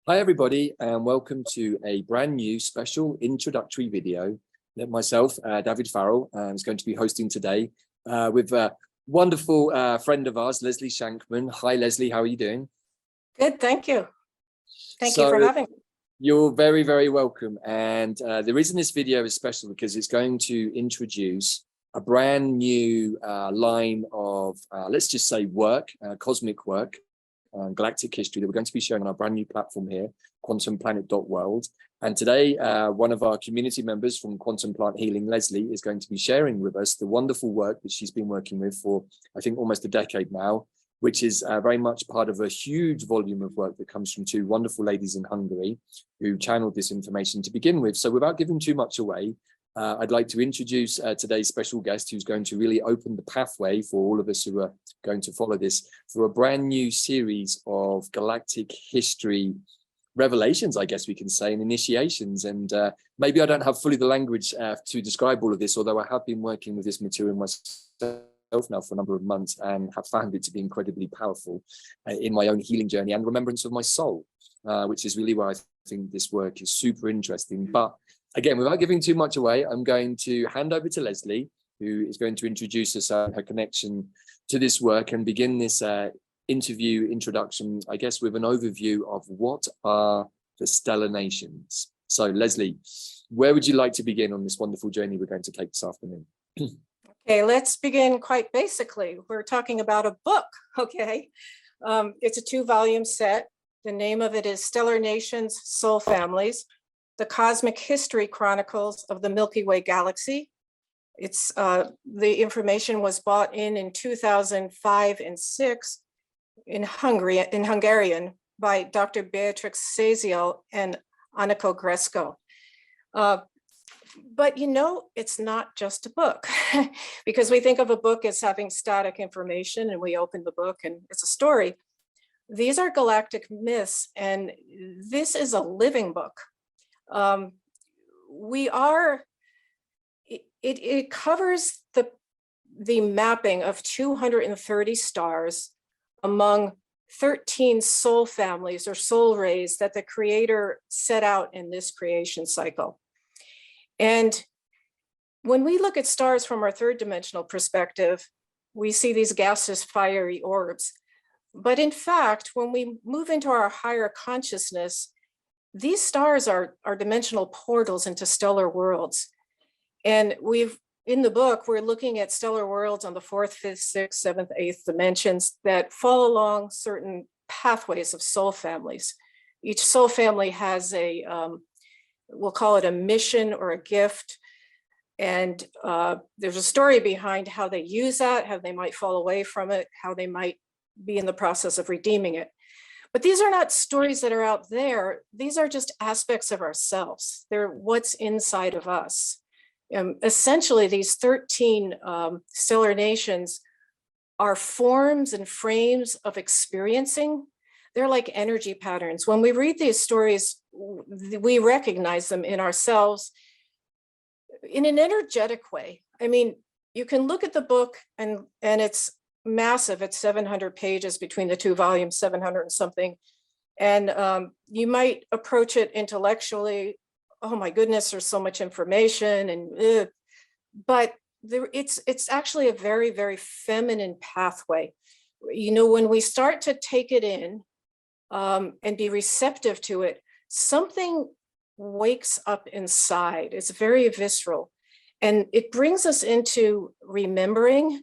Hi everybody, and welcome to a brand new special introductory video that myself, Davyd Farrell, is going to be hosting today with a wonderful friend of ours, Leslie Shankman. Hi Leslie, how are you doing? Good, thank you. Thank you for having me. You're very, very welcome. And the reason this video is special because it's going to introduce a brand new line of, let's just say work, cosmic work, galactic history that we're going to be sharing on our brand new platform here, quantumplanet.world. And today, one of our community members from Quantum Plant Healing, Leslie, is going to be sharing with us the wonderful work that she's been working with for, I think, almost a decade now, which is very much part of a huge volume of work that comes from two wonderful ladies in Hungary who channeled this information to begin with. So without giving too much away, I'd like to introduce today's special guest who's going to really open the pathway for all of us who are going to follow this for a brand new series of galactic history revelations, I guess we can say, and initiations. And maybe I don't have fully the language to describe all of this, although I have been working with this material myself now for a number of months and have found it to be incredibly powerful in my own healing journey and remembrance of my soul, which is really why I think this work is super interesting. But again, without giving too much away, I'm going to hand over to Leslie, who is going to introduce us her connection to this work and begin this introduction, I guess, with an overview of what are the stellar nations. So Leslie, where would you like to begin on this wonderful journey we're going to take this afternoon? Okay, let's begin quite basically. We're talking about a book, okay? It's a 2-volume set. The name of it is Stellar Nations, Soul Families, The Cosmic History Chronicles of the Milky Way Galaxy. It's the information was bought in 2005 and 6 in Hungarian by Dr. Beatrix Saziel and Aniko Gresko. But you know, it's not just a book because we think of a book as having static information and we open the book and it's a story. These are galactic myths and this is a living book. It covers the mapping of 230 stars among 13 soul families or soul rays that the creator set out in this creation cycle. And when we look at stars from our third dimensional perspective, we see these gaseous fiery orbs. But in fact, when we move into our higher consciousness, these stars are dimensional portals into stellar worlds. And in the book, we're looking at stellar worlds on the 4th, 5th, 6th, 7th, 8th dimensions that fall along certain pathways of soul families. Each soul family has we'll call it a mission or a gift. And there's a story behind how they use that, how they might fall away from it, how they might be in the process of redeeming it. But these are not stories that are out there. These are just aspects of ourselves. They're what's inside of us. Essentially, these 13 stellar nations are forms and frames of experiencing. They're like energy patterns. When we read these stories, we recognize them in ourselves in an energetic way. I mean, you can look at the book and it's massive. It's 700 pages between the 2 volumes, 700 and something. And you might approach it intellectually. Oh my goodness, there's so much information, but it's actually a very, very feminine pathway. You know, when we start to take it in and be receptive to it, something wakes up inside. It's very visceral, and it brings us into remembering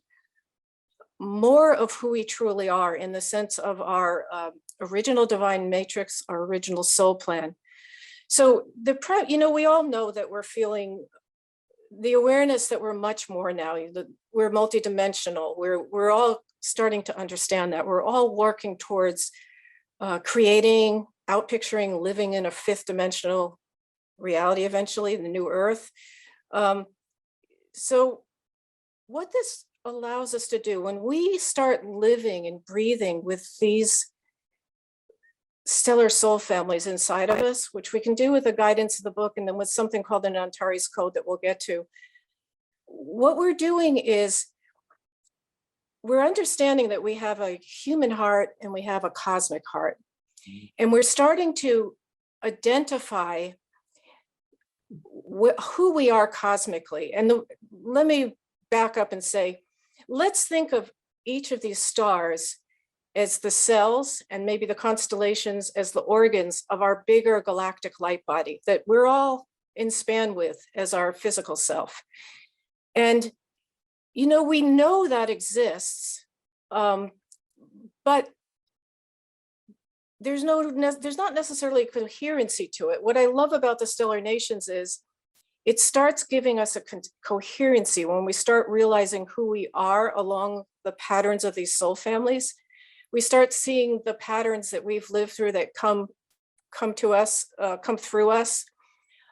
more of who we truly are in the sense of our original divine matrix, our original soul plan. So we all know that we're feeling the awareness that we're much more now. We're multidimensional. We're all starting to understand that. We're all working towards creating, outpicturing, living in a 5th dimensional reality eventually, the new Earth. So what this allows us to do when we start living and breathing with these stellar soul families inside of us, which we can do with the guidance of the book and then with something called an Antares code that we'll get to. What we're doing is we're understanding that we have a human heart and we have a cosmic heart. And we're starting to identify who we are cosmically. And let me back up and say, let's think of each of these stars as the cells and maybe the constellations as the organs of our bigger galactic light body that we're all in span with as our physical self. And, you know, we know that exists, but there's not necessarily a coherency to it. What I love about the stellar nations is it starts giving us a coherency when we start realizing who we are along the patterns of these soul families. We start seeing the patterns that we've lived through that come to us, come through us.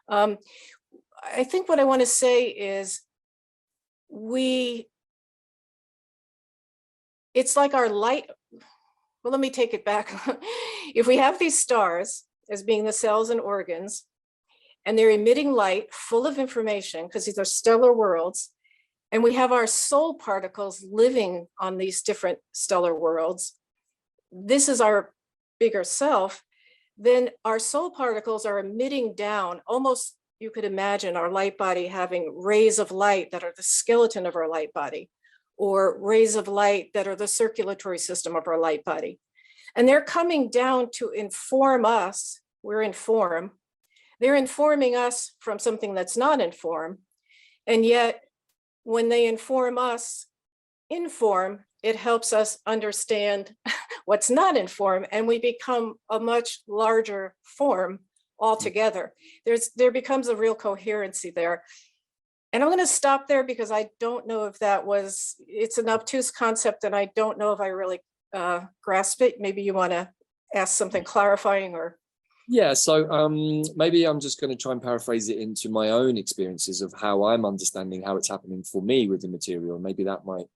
I think what I want to say is it's like our light. Well, let me take it back. If we have these stars as being the cells and organs, and they're emitting light full of information because these are stellar worlds, and we have our soul particles living on these different stellar worlds, this is our bigger self, then our soul particles are emitting down, almost you could imagine our light body having rays of light that are the skeleton of our light body, or rays of light that are the circulatory system of our light body. And they're coming down to inform us. We're in form. They're informing us from something that's not in form. And yet, when they inform us in form, it helps us understand what's not in form, and we become a much larger form altogether. There becomes a real coherency there. And I'm going to stop there because I don't know if it's an obtuse concept and I don't know if I really grasp it. Maybe you want to ask something clarifying or. Yeah, so maybe I'm just going to try and paraphrase it into my own experiences of how I'm understanding how it's happening for me with the material. Maybe that might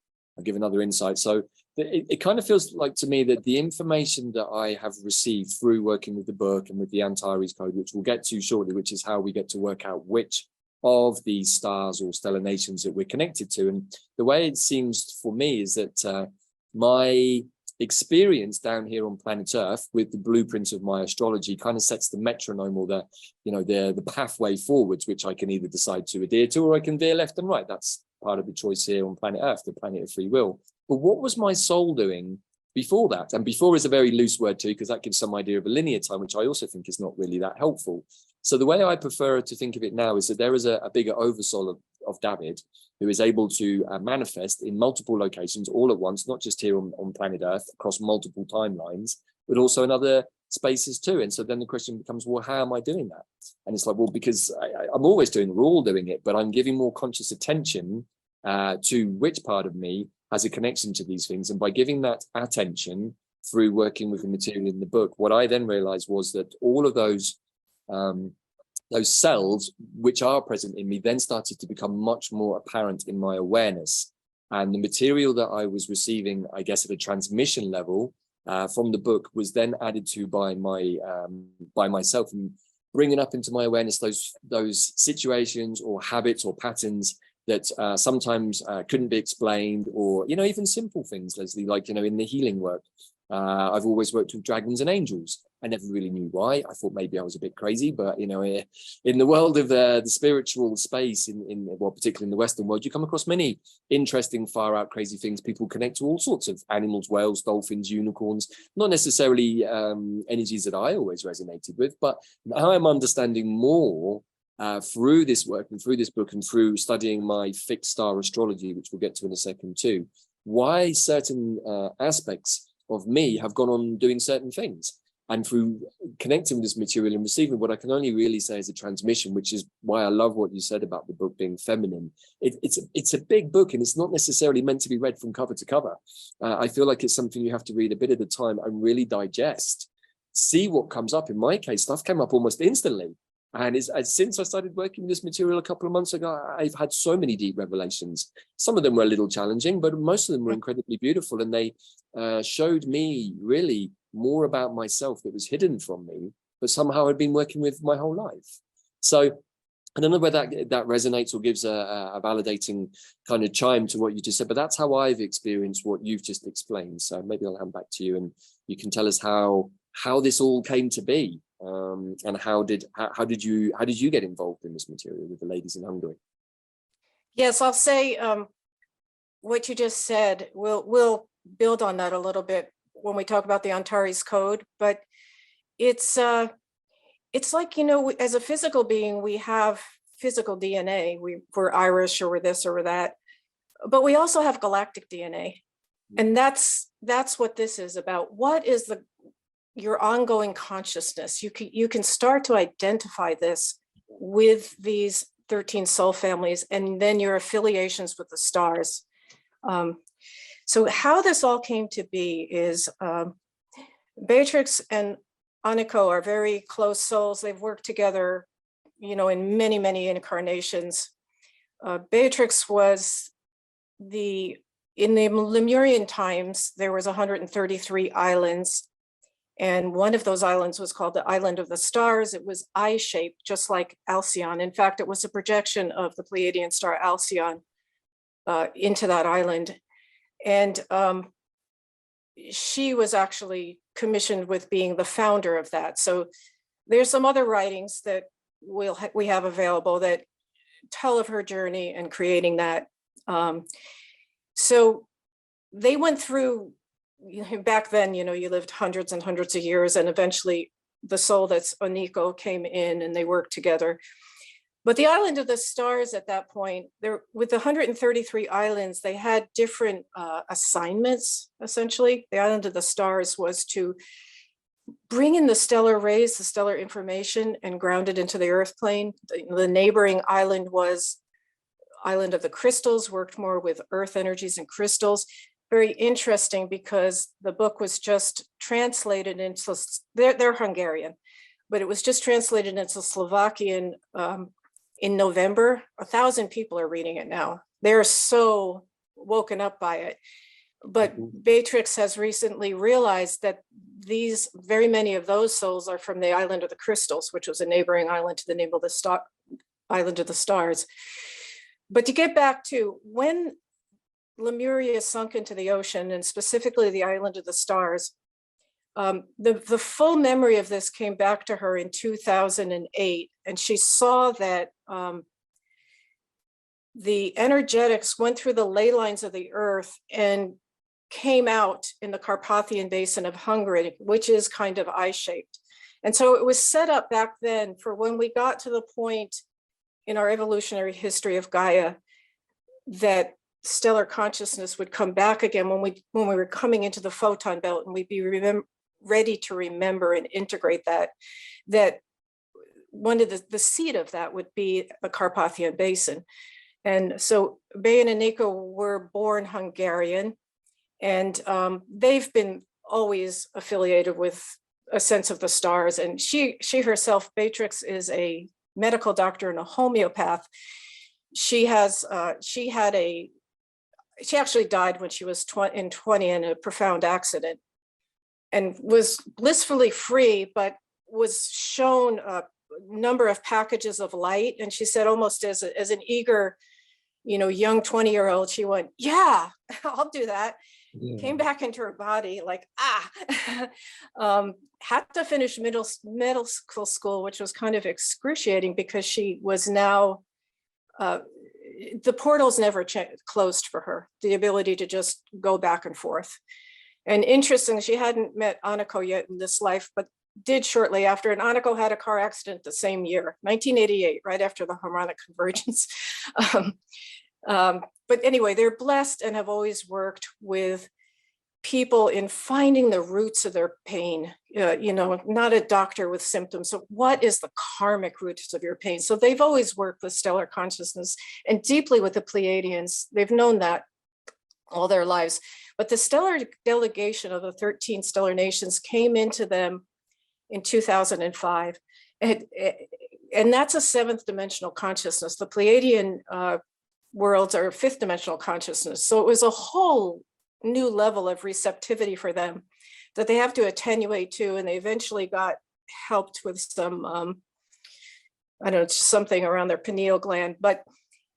give another insight. So it kind of feels like to me that the information that I have received through working with the book and with the Antares code, which we'll get to shortly, which is how we get to work out which of these stars or stellar nations that we're connected to. And the way it seems for me is that my experience down here on planet Earth with the blueprint of my astrology kind of sets the metronome or the pathway forwards, which I can either decide to adhere to or I can veer left and right. That's part of the choice here on planet Earth, the planet of free will. But what was my soul doing before that? And before is a very loose word too, because that gives some idea of a linear time, which I also think is not really that helpful. So the way I prefer to think of it now is that there is a bigger oversoul of Davyd, who is able to manifest in multiple locations all at once, not just here on planet Earth, across multiple timelines, but also in other spaces too. And so then the question becomes, well, how am I doing that? And it's like, well, because I'm always doing it, we're all doing it, but I'm giving more conscious attention to which part of me has a connection to these things. And by giving that attention through working with the material in the book, what I then realized was that all of those cells which are present in me then started to become much more apparent in my awareness. And the material that I was receiving, I guess, at a transmission level from the book was then added to by myself and bringing up into my awareness those situations or habits or patterns that sometimes couldn't be explained, or, even simple things, Leslie, like, in the healing work. I've always worked with dragons and angels. I never really knew why. I thought maybe I was a bit crazy, but in the world of the spiritual space, particularly in the Western world, you come across many interesting, far out, crazy things. People connect to all sorts of animals, whales, dolphins, unicorns, not necessarily energies that I always resonated with, but now I'm understanding more through this work and through this book and through studying my fixed star astrology, which we'll get to in a second too, why certain aspects of me have gone on doing certain things. And through connecting with this material and receiving what I can only really say is a transmission, which is why I love what you said about the book being feminine. It's a big book, and it's not necessarily meant to be read from cover to cover. I feel like it's something you have to read a bit at a time and really digest, see what comes up. In my case, stuff came up almost instantly. And since I started working with this material a couple of months ago, I've had so many deep revelations. Some of them were a little challenging, but most of them were incredibly beautiful. And they showed me really more about myself that was hidden from me, but somehow I'd been working with my whole life. So I don't know whether that resonates or gives a validating kind of chime to what you just said, but that's how I've experienced what you've just explained. So maybe I'll hand back to you and you can tell us how how this all came to be, and how did you get involved in this material with the ladies in Hungary? Yes, I'll say what you just said. We'll build on that a little bit when we talk about the Antares code, but it's like, you know, as a physical being, we have physical DNA. We're Irish, or we're this or we're that, but we also have galactic DNA. And that's what this is about. What is your ongoing consciousness? You can start to identify this with these 13 soul families, and then your affiliations with the stars. So how this all came to be is Beatrix and Aniko are very close souls. They've worked together, you know, in many, many incarnations. Beatrix was in the Lemurian times, there was 133 islands. And one of those islands was called the Island of the Stars. It was eye-shaped, just like Alcyon. In fact, it was a projection of the Pleiadian star Alcyon into that island. And she was actually commissioned with being the founder of that. So there's some other writings that we have available that tell of her journey in creating that. So they went through, back then, you know, you lived hundreds and hundreds of years, and eventually the soul that's Aniko came in and they worked together. But the Island of the Stars at that point, with the 133 islands, they had different assignments, essentially. The Island of the Stars was to bring in the stellar rays, the stellar information, and ground it into the earth plane. The neighboring island was Island of the Crystals, worked more with earth energies and crystals. Very interesting, because the book was just translated into, they're Hungarian, but it was just translated into Slovakian in November. 1,000 people are reading it now. They're so woken up by it. But Beatrix has recently realized that very many of those souls are from the Island of the Crystals, which was a neighboring island to the name of the Island of the Stars. But to get back to when Lemuria sunk into the ocean, and specifically the Island of the Stars, the full memory of this came back to her in 2008, and she saw that the energetics went through the ley lines of the earth and came out in the Carpathian Basin of Hungary, which is kind of eye-shaped. And so it was set up back then for when we got to the point in our evolutionary history of Gaia that stellar consciousness would come back again when we were coming into the photon belt, and we'd be ready to remember and integrate that one of the seed of that would be the Carpathian Basin. And so Bay and Aniko were born Hungarian, and they've been always affiliated with a sense of the stars. And she herself, Beatrix, is a medical doctor and a homeopath. She actually died when she was 20 in a profound accident, and was blissfully free, but was shown a number of packages of light. And she said, almost as an eager, young 20-year-old, she went, yeah, I'll do that. Yeah. Came back into her body like, had to finish middle school, which was kind of excruciating, because she was now, the portals never closed for her, the ability to just go back and forth. And interesting, she hadn't met Aniko yet in this life, but did shortly after. And Aniko had a car accident the same year, 1988, right after the harmonic convergence. But anyway, they're blessed and have always worked with people in finding the roots of their pain, not a doctor with symptoms. So what is the karmic roots of your pain? So they've always worked with stellar consciousness and deeply with the Pleiadians. They've known that all their lives. But the stellar delegation of the 13 stellar nations came into them in 2005. And that's a seventh dimensional consciousness. The Pleiadian worlds are fifth dimensional consciousness. So it was a whole new level of receptivity for them that they have to attenuate to. And they eventually got helped with some, something around their pineal gland. But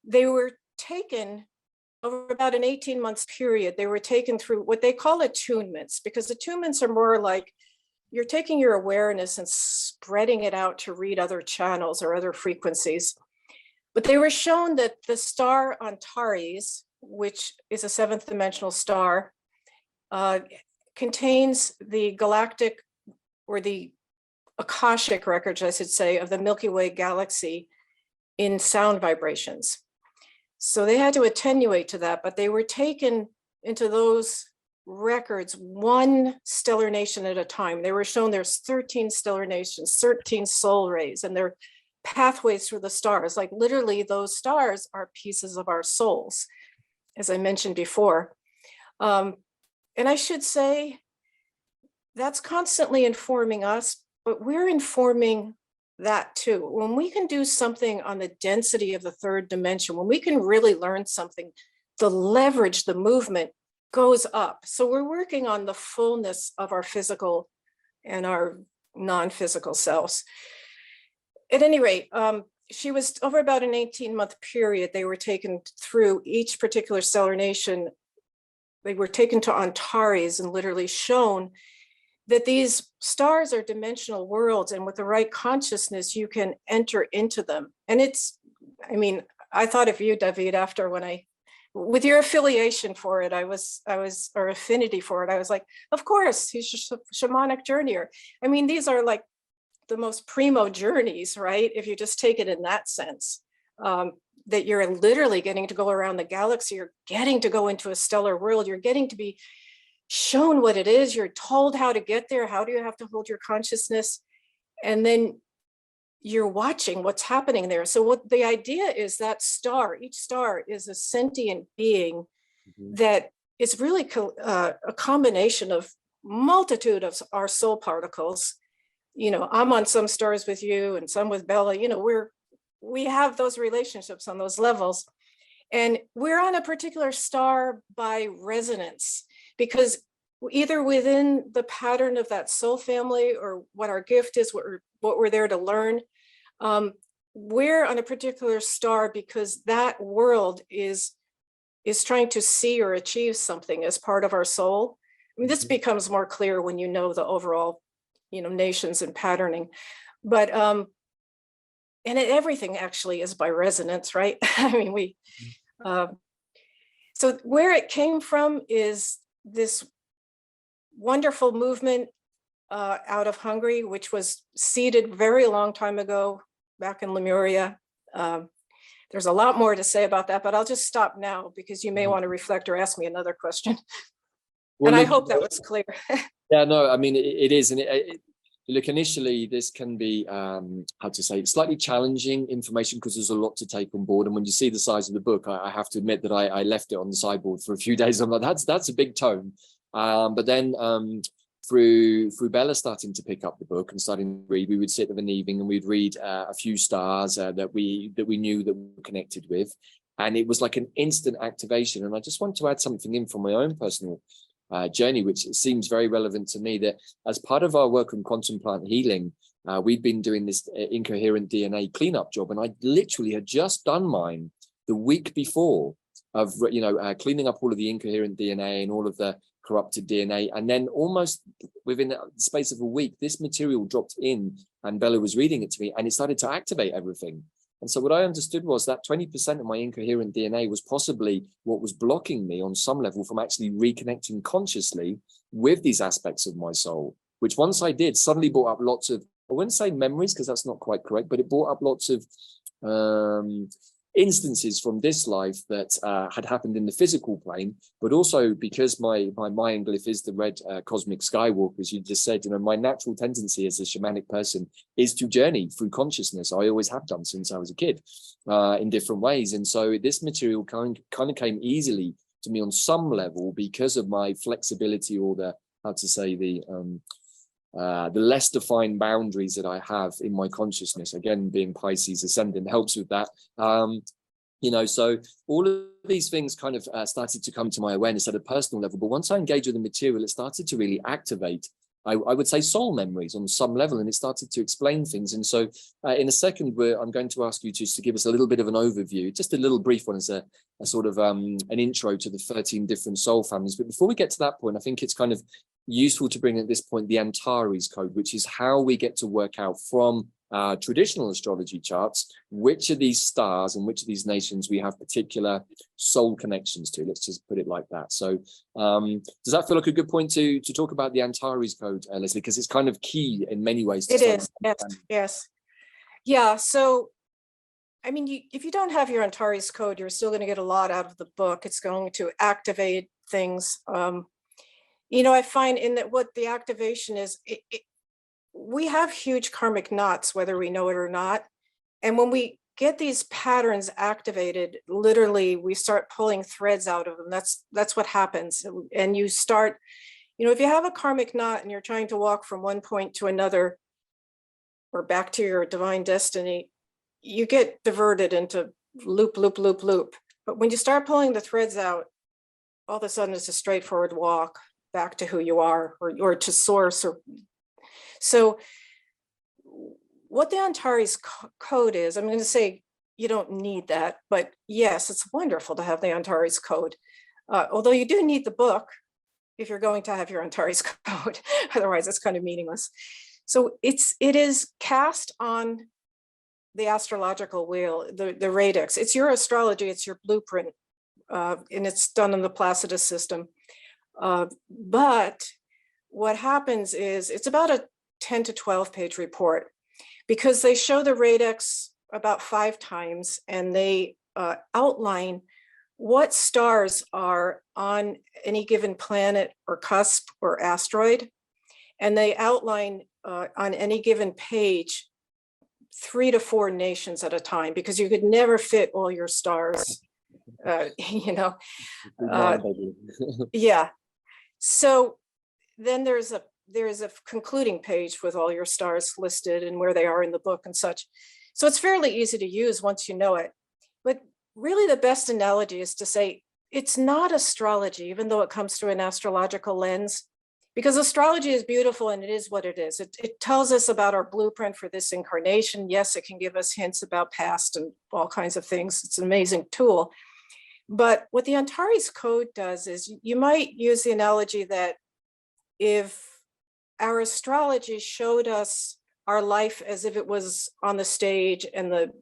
they were taken over about an 18-month period. They were taken through what they call attunements, because attunements are more like you're taking your awareness and spreading it out to read other channels or other frequencies. But they were shown that the star Antares, which is a seventh dimensional star, contains the galactic or the Akashic records, I should say, of the Milky Way galaxy in sound vibrations. So they had to attenuate to that, but they were taken into those records one stellar nation at a time. They were shown there's 13 stellar nations, 13 soul rays, and their pathways through the stars. Like literally those stars are pieces of our souls, as I mentioned before. And I should say that's constantly informing us, but we're informing that too. When we can do something on the density of the third dimension, when we can really learn something, the leverage, the movement goes up. So we're working on the fullness of our physical and our non-physical selves. At any rate, she was over about an 18-month period. They were taken through each particular stellar nation. They were taken to Antares and literally shown that these stars are dimensional worlds, and with the right consciousness, you can enter into them. And it's, I mean, I thought of you, Davyd, after with your affiliation for it, or affinity for it, I was like, of course, he's a shamanic journeyer. I mean, these are like the most primo journeys, right? If you just take it in that sense, that you're literally getting to go around the galaxy, you're getting to go into a stellar world, you're getting to be shown what it is, you're told how to get there, how do you have to hold your consciousness, and then you're watching what's happening there. So what the idea is, that star, each star is a sentient being that is really a combination of multitude of our soul particles. You know, I'm on some stars with you and some with Bella, you know, we have those relationships on those levels. And we're on a particular star by resonance, because either within the pattern of that soul family or what our gift is, what we're there to learn, we're on a particular star because that world is trying to see or achieve something as part of our soul. I mean, this becomes more clear when you know the overall, you know, nations and patterning, but and everything actually is by resonance, right? I mean, so where it came from is this wonderful movement out of Hungary, which was seeded very long time ago, back in Lemuria. There's a lot more to say about that, but I'll just stop now because you may want to reflect or ask me another question. Well, and I hope that was clear. Yeah, no, I mean, it is. And look, initially, this can be, how to say, slightly challenging information because there's a lot to take on board. And when you see the size of the book, I have to admit that I left it on the sideboard for a few days. I'm like, that's a big tome. But then through Bella starting to pick up the book and starting to read, we would sit of an evening and we'd read a few stars that we knew that we were connected with. And it was like an instant activation. And I just want to add something in from my own personal journey, which seems very relevant to me, that as part of our work on quantum plant healing, we've been doing this incoherent DNA cleanup job. And I literally had just done mine the week before of, cleaning up all of the incoherent DNA and all of the corrupted DNA. And then almost within the space of a week, this material dropped in and Bella was reading it to me and it started to activate everything. And so what I understood was that 20% of my incoherent DNA was possibly what was blocking me on some level from actually reconnecting consciously with these aspects of my soul, which once I did, suddenly brought up lots of, I wouldn't say memories because that's not quite correct, but it brought up lots of instances from this life that had happened in the physical plane, but also because my Mayan glyph is the red cosmic skywalk, as you just said, my natural tendency as a shamanic person is to journey through consciousness. I always have done since I was a kid in different ways. And so this material kind of came easily to me on some level because of my flexibility, or the, how to say, the less defined boundaries that I have in my consciousness. Again, being Pisces ascendant helps with that. So all of these things kind of started to come to my awareness at a personal level. But once I engaged with the material, it started to really activate, I would say, soul memories on some level, and it started to explain things. And so in a second, I'm going to ask you to give us a little bit of an overview, just a little brief one as a sort of an intro to the 13 different soul families. But before we get to that point, I think it's kind of useful to bring at this point the Antares code, which is how we get to work out from traditional astrology charts which of these stars and which of these nations we have particular soul connections to. Let's just put it like that. So does that feel like a good point to talk about the Antares code, Leslie, because it's kind of key in many ways to it is. Yes. Yeah, so I mean, if you don't have your Antares code, you're still going to get a lot out of the book. It's going to activate things. You know, I find in that what the activation is, we have huge karmic knots, whether we know it or not. And when we get these patterns activated, literally, we start pulling threads out of them. That's what happens. And you start, you know, if you have a karmic knot and you're trying to walk from one point to another or back to your divine destiny, you get diverted into loop, loop, loop, loop. But when you start pulling the threads out, all of a sudden it's a straightforward walk back to who you are, or to source. Or so what the Antares code is, I'm going to say you don't need that, but yes, it's wonderful to have the Antares code. Although you do need the book if you're going to have your Antares code, otherwise it's kind of meaningless. So it is cast on the astrological wheel, the radix. It's your astrology, it's your blueprint, and it's done in the Placidus system. But what happens is it's about a 10 to 12 page report, because they show the radix about 5 times, and they outline what stars are on any given planet or cusp or asteroid. And they outline on any given page 3 to 4 nations at a time, because you could never fit all your stars, you know. Yeah. So then there's a concluding page with all your stars listed and where they are in the book and such. So it's fairly easy to use once you know it. But really the best analogy is to say it's not astrology, even though it comes through an astrological lens. Because astrology is beautiful and it is what it is. It tells us about our blueprint for this incarnation. Yes, it can give us hints about past and all kinds of things. It's an amazing tool. But what the Antares code does is, you might use the analogy that if our astrology showed us our life as if it was on the stage and the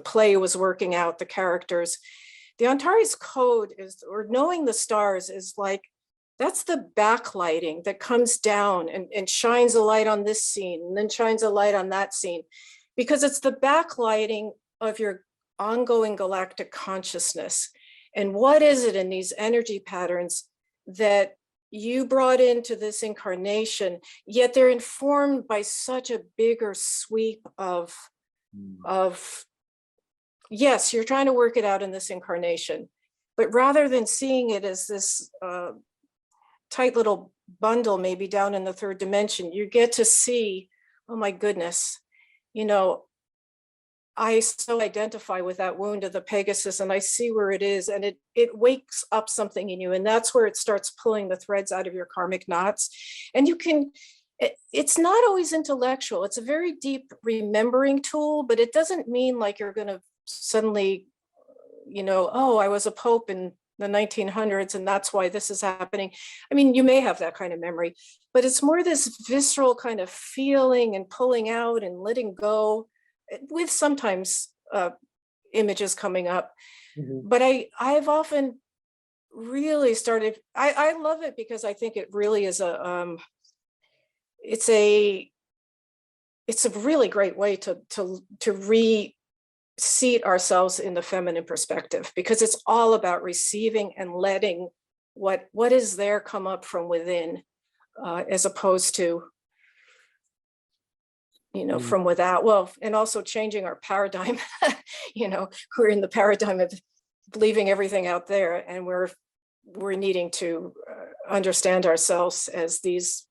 play was working out, the characters, the Antares code is, or knowing the stars is like, that's the backlighting that comes down and shines a light on this scene and then shines a light on that scene, because it's the backlighting of your ongoing galactic consciousness. And what is it in these energy patterns that you brought into this incarnation, yet they're informed by such a bigger sweep of yes, you're trying to work it out in this incarnation, but rather than seeing it as this tight little bundle, maybe down in the 3rd dimension, you get to see, oh my goodness, you know, I so identify with that wound of the Pegasus, and I see where it is, and it wakes up something in you, and that's where it starts pulling the threads out of your karmic knots. And you can, it's not always intellectual. It's a very deep remembering tool, but it doesn't mean like you're going to suddenly, you know, oh, I was a pope in the 1900s and that's why this is happening. I mean, you may have that kind of memory, but it's more this visceral kind of feeling and pulling out and letting go, with sometimes images coming up. But I've often really started, I love it because I think it really is it's a really great way to reseat ourselves in the feminine perspective, because it's all about receiving and letting what is there come up from within, as opposed to, you know, from without. Well, and also changing our paradigm. You know, we're in the paradigm of leaving everything out there, and we're needing to understand ourselves as these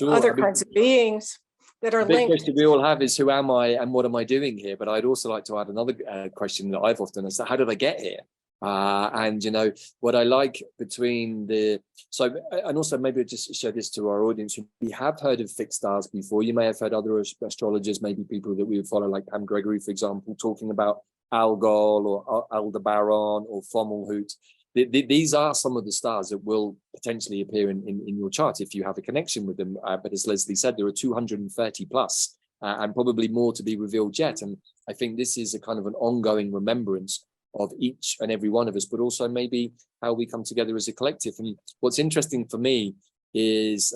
other kinds of beings that are the big linked. question we all have is, who am I and what am I doing here? But I'd also like to add another question that I've often asked: how did I get here? And you know, what I like between the, so, and also maybe just show this to our audience, we have heard of fixed stars before. You may have heard other astrologers, maybe people that we would follow, like Pam Gregory, for example, talking about Algol or Aldebaran or Fomalhaut. these are some of the stars that will potentially appear in your chart if you have a connection with them. But as Leslie said, there are 230 plus and probably more to be revealed yet. And I think this is a kind of an ongoing remembrance of each and every one of us, but also maybe how we come together as a collective. And what's interesting for me is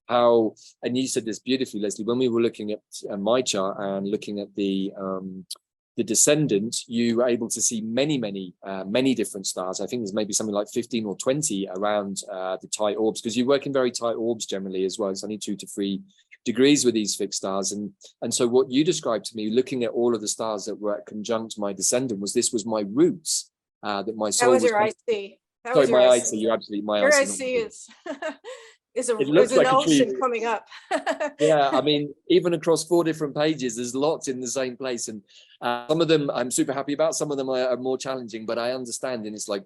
how, and you said this beautifully, Leslie, when we were looking at my chart and looking at the descendant, you were able to see many different stars. I think there's maybe something like 15 or 20 around the tight orbs, because you work in very tight orbs generally as well. It's only 2 to 3 degrees with these fixed stars. And so what you described to me, looking at all of the stars that were conjunct my descendant, was this was my roots, that my soul was your IC. Sorry, my IC, you're absolutely my your IC. IC is It looks an like a ocean tree coming up. Yeah, I mean, even across 4 different pages, there's lots in the same place. And some of them I'm super happy about, some of them are more challenging, but I understand. And it's like,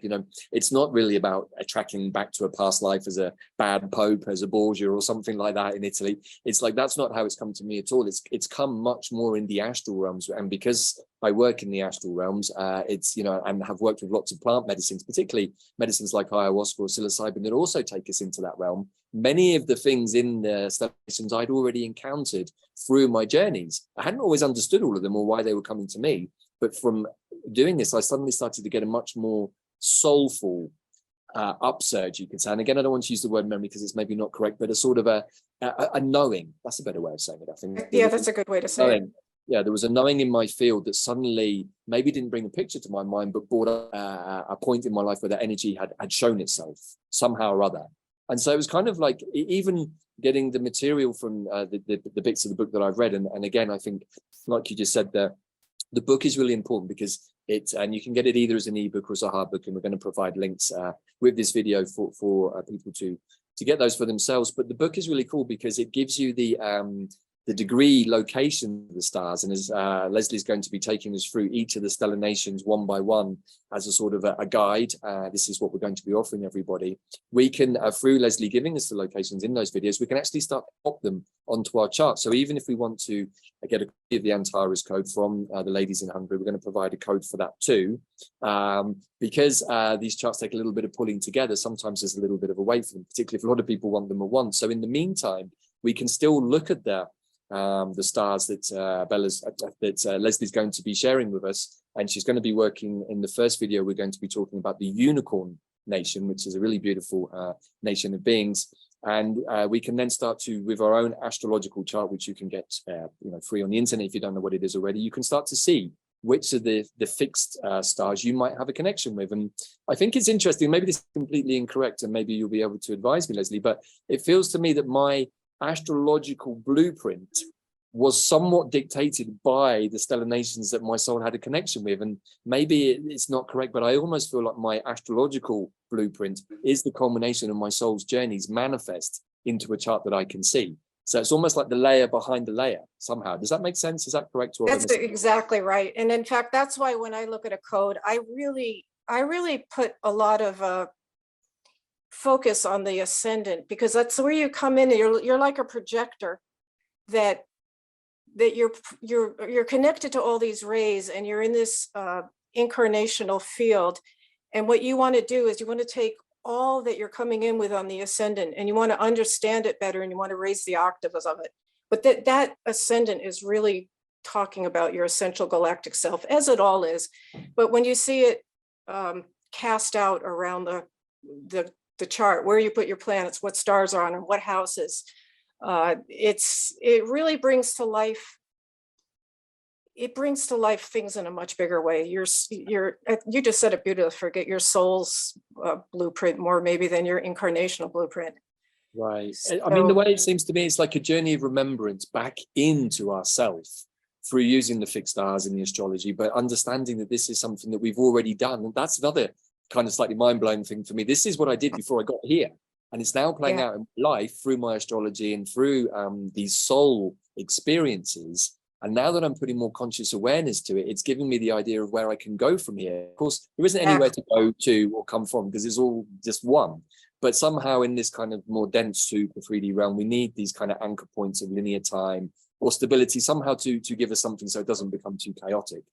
it's not really about tracking back to a past life as a bad pope, as a Borgia or something like that in Italy. It's like, that's not how it's come to me at all. It's come much more in the astral realms. And because I work in the astral realms, it's, and have worked with lots of plant medicines, particularly medicines like ayahuasca or psilocybin that also take us into that realm. Many of the things in the stellations I'd already encountered through my journeys. I hadn't always understood all of them or why they were coming to me, but from doing this, I suddenly started to get a much more soulful upsurge, you could say. And again, I don't want to use the word memory because it's maybe not correct, but a ssort of a knowing. That's a better way of saying it, I think. Yeah, that's a good way to say it. Yeah, there was a knowing in my field that suddenly maybe didn't bring a picture to my mind, but brought up a point in my life where that energy had shown itself somehow or other. And so it was kind of like even getting the material from the bits of the book that I've read. And again, I think, like you just said, the book is really important because and you can get it either as an ebook or as a hard book. And we're going to provide links with this video for people to get those for themselves. But the book is really cool because it gives you the degree location of the stars. And as Leslie's going to be taking us through each of the stellar nations one by one as a sort of a guide, this is what we're going to be offering everybody. We can, through Leslie giving us the locations in those videos, we can actually start to pop them onto our chart. So even if we want to get a copy of the Antares code from the ladies in Hungary, we're going to provide a code for that too. Because these charts take a little bit of pulling together, sometimes there's a little bit of a wait for them, particularly if a lot of people want them at once. So in the meantime, we can still look at the stars that Leslie's going to be sharing with us, and she's going to be working in the first video. We're going to be talking about the unicorn nation, which is a really beautiful nation of beings, and we can then start to, with our own astrological chart, which you can get free on the internet if you don't know what it is already. You can start to see which of the fixed stars you might have a connection with. And I think it's interesting, maybe this is completely incorrect and maybe you'll be able to advise me, Leslie, but it feels to me that my astrological blueprint was somewhat dictated by the stellar nations that my soul had a connection with. And maybe it's not correct, but I almost feel like my astrological blueprint is the culmination of my soul's journeys manifest into a chart that I can see. So it's almost like the layer behind the layer somehow. Does that make sense? Is that correct? That's exactly right. And in fact, that's why when I look at a code, I really put a lot of focus on the ascendant, because that's where you come in. You're like a projector that you're connected to all these rays, and you're in this incarnational field. And what you want to do is you want to take all that you're coming in with on the ascendant, and you want to understand it better, and you want to raise the octaves of it. But that ascendant is really talking about your essential galactic self, as it all is. But when you see it cast out around the chart, where you put your planets, what stars are on, and what houses, it really brings to life. It brings to life things in a much bigger way. You just said it beautifully. Forget your soul's blueprint more maybe than your incarnational blueprint. Right. I mean, the way it seems to me, it's like a journey of remembrance back into ourselves through using the fixed stars in the astrology, but understanding that this is something that we've already done. And that's another kind of slightly mind-blowing thing for me. This is what I did before I got here. And it's now playing out in life through my astrology and through these soul experiences. And now that I'm putting more conscious awareness to it, it's giving me the idea of where I can go from here. Of course, there isn't anywhere to go to or come from because it's all just one. But somehow in this kind of more dense super 3D realm, we need these kind of anchor points of linear time or stability somehow to give us something so it doesn't become too chaotic.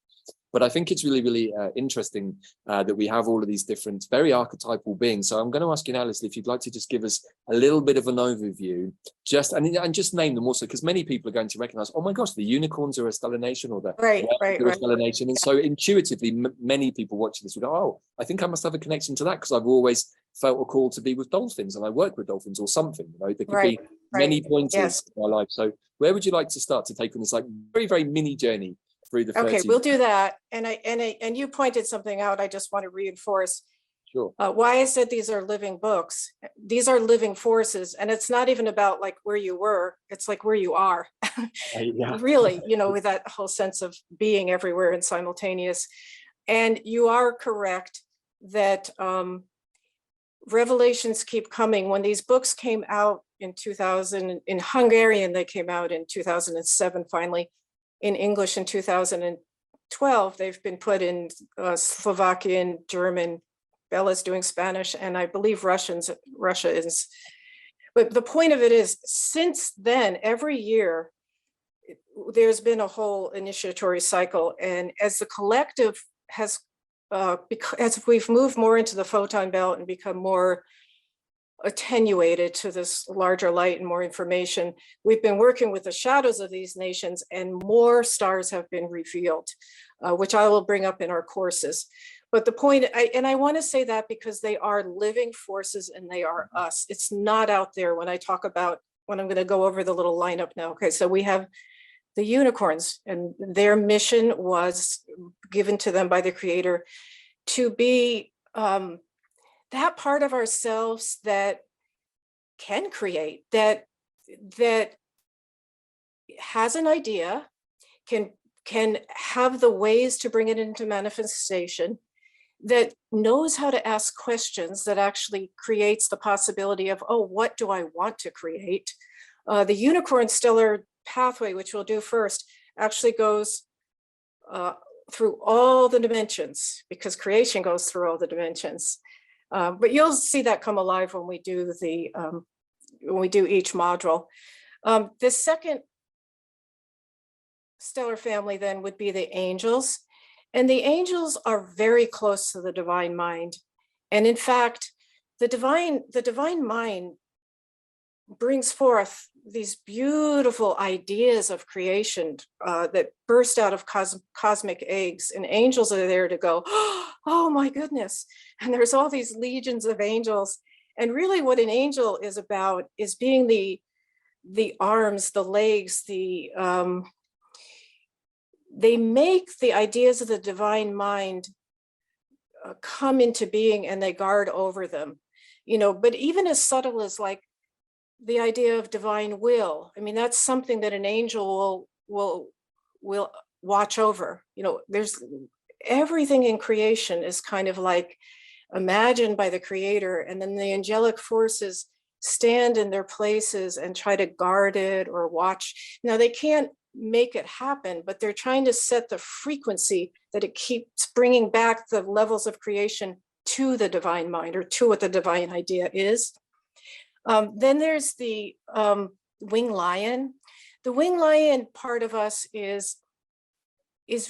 But I think it's really, really interesting that we have all of these different, very archetypal beings. So I'm going to ask you now, Leslie, if you'd like to just give us a little bit of an overview, and just name them also, because many people are going to recognize, oh my gosh, the unicorns are a stellar nation, or the whales are a stellar nation. And so intuitively, many people watching this would go, oh, I think I must have a connection to that, because I've always felt a call to be with dolphins, and I work with dolphins or something. You know, there could be many pointers in my life. So where would you like to start to take on this like very, very mini journey through the 30? Okay, we'll do that. And you pointed something out. I just want to reinforce. Sure. Why I said these are living books. These are living forces, and it's not even about like where you were. It's like where you are. Really, you know, with that whole sense of being everywhere and simultaneous. And you are correct that revelations keep coming. When these books came out in 2000, in Hungarian, they came out in 2007, finally. In English in 2012, they've been put in Slovakian, German, Bella's doing Spanish, and I believe Russia is. But the point of it is, since then, every year, there's been a whole initiatory cycle. And as the collective has, as we've moved more into the photon belt and become more attenuated to this larger light and more information, we've been working with the shadows of these nations, and more stars have been revealed, which I will bring up in our courses. But the point, I want to say that because they are living forces and they are us. It's not out there when I talk about, when I'm going to go over the little lineup now. Okay, so we have the unicorns, and their mission was given to them by the Creator to be that part of ourselves that can create, that has an idea, can have the ways to bring it into manifestation, that knows how to ask questions, that actually creates the possibility of, oh, what do I want to create? The unicorn stellar pathway, which we'll do first, actually goes through all the dimensions, because creation goes through all the dimensions. But you'll see that come alive when we do each module. The second stellar family then would be the angels. And the angels are very close to the divine mind. And in fact, the divine mind brings forth these beautiful ideas of creation that burst out of cosmic eggs, and angels are there to go, oh my goodness. And there's all these legions of angels. And really what an angel is about is being the arms, the legs, they make the ideas of the divine mind come into being, and they guard over them, you know. But even as subtle as like the idea of divine will, I mean, that's something that an angel will watch over. You know, there's everything in creation is kind of like imagined by the Creator, and then the angelic forces stand in their places and try to guard it or watch. Now, they can't make it happen, but they're trying to set the frequency that it keeps bringing back the levels of creation to the divine mind, or to what the divine idea is. Then there's the winged lion. The winged lion part of us is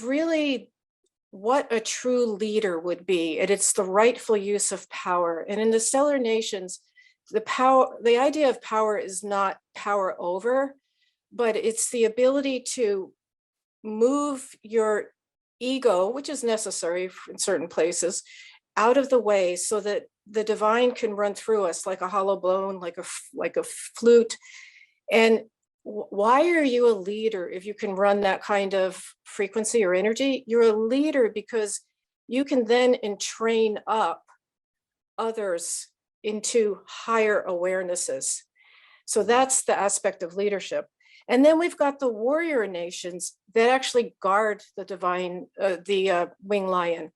really what a true leader would be, and it's the rightful use of power. And in the stellar nations, the idea of power is not power over, but it's the ability to move your ego, which is necessary in certain places, out of the way so that the divine can run through us like a hollow bone, like a flute. And why are you a leader if you can run that kind of frequency or energy? You're a leader because you can then entrain up others into higher awarenesses. So that's the aspect of leadership. And then we've got the warrior nations that actually guard the divine, winged lion.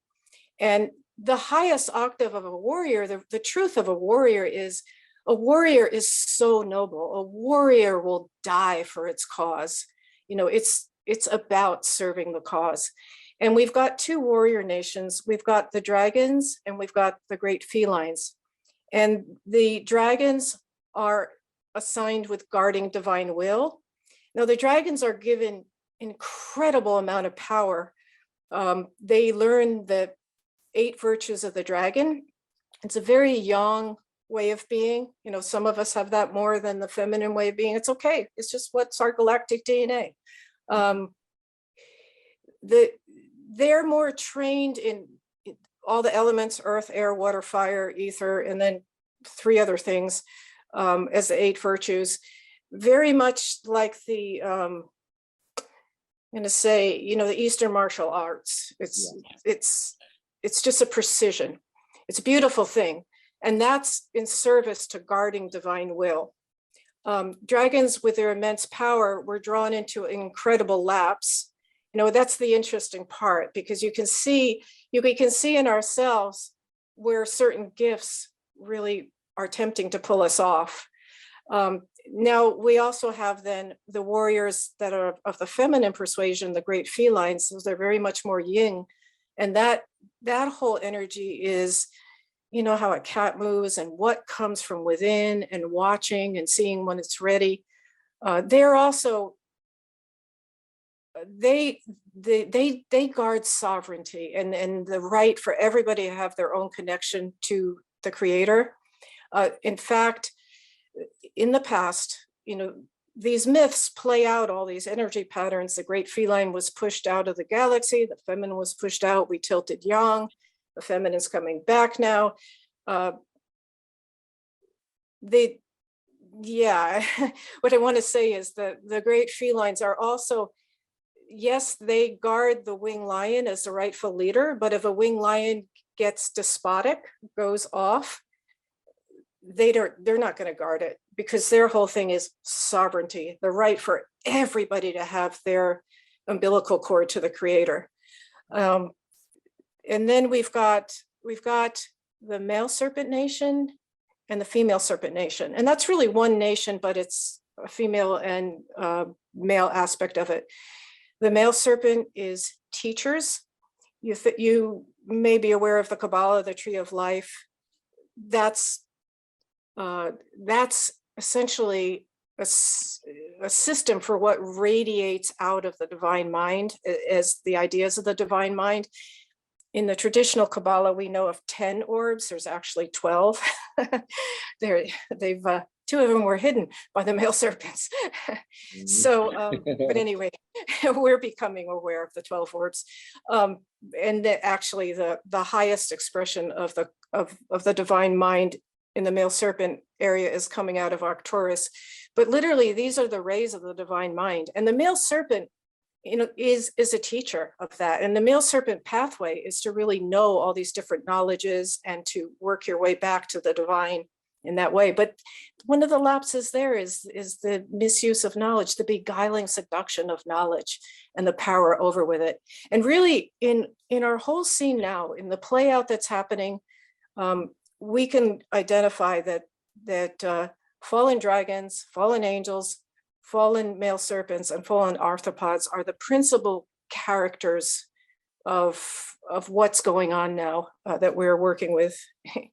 And the highest octave of a warrior, the truth of a warrior is so noble. A warrior will die for its cause. You know, it's about serving the cause. And we've got two warrior nations. We've got the dragons and we've got the great felines. And the dragons are assigned with guarding divine will. Now, the dragons are given incredible amount of power They learn the 8 virtues of the dragon. It's a very yang way of being. You know, some of us have that more than the feminine way of being. It's okay. It's just what's our galactic DNA. They're more trained in all the elements: earth, air, water, fire, ether, and then 3 other things as the 8 virtues. Very much like the, I'm going to say, you know, the Eastern martial arts. It's just a precision. It's a beautiful thing. And that's in service to guarding divine will. Dragons, with their immense power, were drawn into an incredible lapse. You know, that's the interesting part, because we can see in ourselves where certain gifts really are tempting to pull us off. Now, we also have then the warriors that are of the feminine persuasion, the great felines. So they're very much more yin. And that whole energy is, you know, how a cat moves and what comes from within, and watching and seeing when it's ready. They're also, they guard sovereignty and the right for everybody to have their own connection to the creator. In fact, in the past, you know, these myths play out all these energy patterns. The great feline was pushed out of the galaxy. The feminine was pushed out. We tilted yang. The feminine's coming back now. What I want to say is that the great felines are also, yes, they guard the winged lion as the rightful leader, but if a winged lion gets despotic, goes off, they're not going to guard it, because their whole thing is sovereignty, the right for everybody to have their umbilical cord to the creator. And then we've got the male serpent nation and the female serpent nation. And that's really one nation, but it's a female and male aspect of it. The male serpent is teachers. You may be aware of the Kabbalah, the tree of life. That's essentially a system for what radiates out of the divine mind as the ideas of the divine mind. In the traditional Kabbalah, we know of 10 orbs. There's actually 12. They've 2 of them were hidden by the male serpents. So, but anyway, we're becoming aware of the 12 orbs, and that actually the highest expression of the divine mind in the male serpent area is coming out of Antares. But literally, these are the rays of the divine mind, and the male serpent, you know, is a teacher of that. And the male serpent pathway is to really know all these different knowledges and to work your way back to the divine in that way. But one of the lapses there is the misuse of knowledge, the beguiling seduction of knowledge and the power over with it. And really in our whole scene now, in the play out that's happening, we can identify that fallen dragons, fallen angels, fallen male serpents, and fallen arthropods are the principal characters of what's going on now that we're working with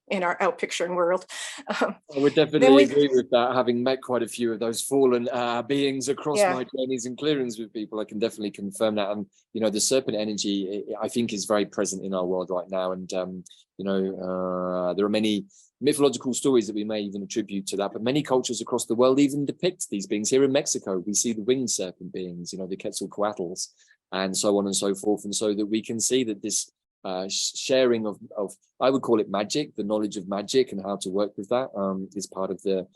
in our outpicturing world. I would definitely agree with that. Having met quite a few of those fallen beings across my journeys and clearings with people, I can definitely confirm that. And you know, the serpent energy, I think, is very present in our world right now. And you know, there are many mythological stories that we may even attribute to that, but many cultures across the world even depict these beings. Here in Mexico, we see the winged serpent beings, you know, the Quetzalcoatl's, and so on and so forth. And so that we can see that this sharing of I would call it magic, the knowledge of magic and how to work with that is part of the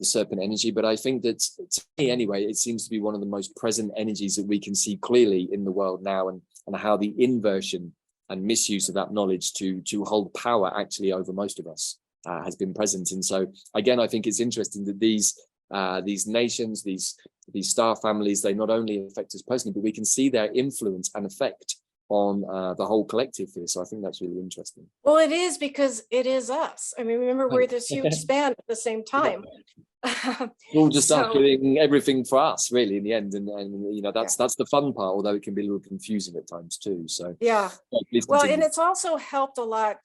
serpent energy. But I think that, to me anyway, it seems to be one of the most present energies that we can see clearly in the world now, and how the inversion and misuse of that knowledge to hold power actually over most of us has been present. And so again, I think it's interesting that these nations, these star families, they not only affect us personally, but we can see their influence and effect on the whole collective here. So I think that's really interesting. Well, it is, because it is us. I mean, remember, we're this huge span at the same time. We'll just start doing everything for us, really, in the end, and you know, that's the fun part, although it can be a little confusing at times too. So well, and it's also helped a lot.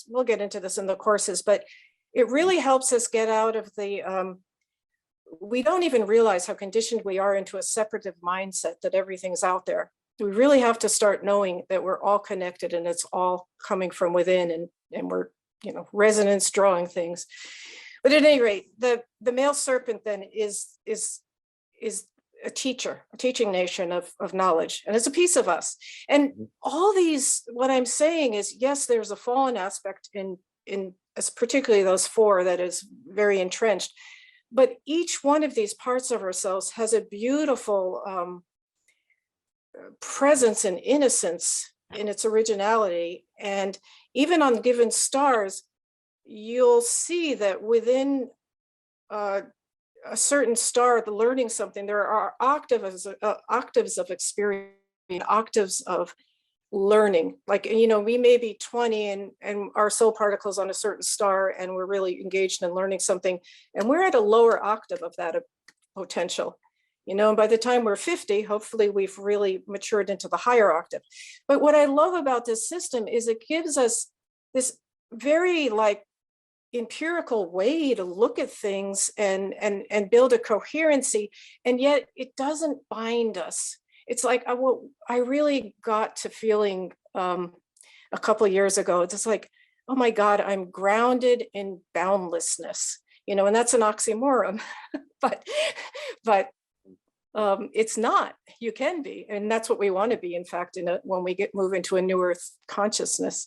We'll get into this in the courses, but it really helps us get out of the we don't even realize how conditioned we are into a separative mindset that everything's out there. we really have to start knowing that we're all connected and it's all coming from within, and we're, you know, resonance drawing things. But at any rate, the male serpent then is a teaching nation of knowledge, and it's a piece of us. And all these, what I'm saying is, yes, there's a fallen aspect in particularly those four that is very entrenched, but each one of these parts of ourselves has a beautiful presence and innocence in its originality. And even on given stars, you'll see that within a certain star, the learning something, there are octaves of experience, octaves of learning. Like, you know, we may be 20 and our soul particles on a certain star, and we're really engaged in learning something, and we're at a lower octave of that potential. You know, and by the time we're 50, hopefully we've really matured into the higher octave. But what I love about this system is it gives us this very like empirical way to look at things and build a coherency, and yet it doesn't bind us. It's like I really got to feeling a couple of years ago, it's just like, oh my God, I'm grounded in boundlessness, you know, and that's an oxymoron, but it's not. You can be, and that's what we want to be. In fact, when we move into a new Earth consciousness.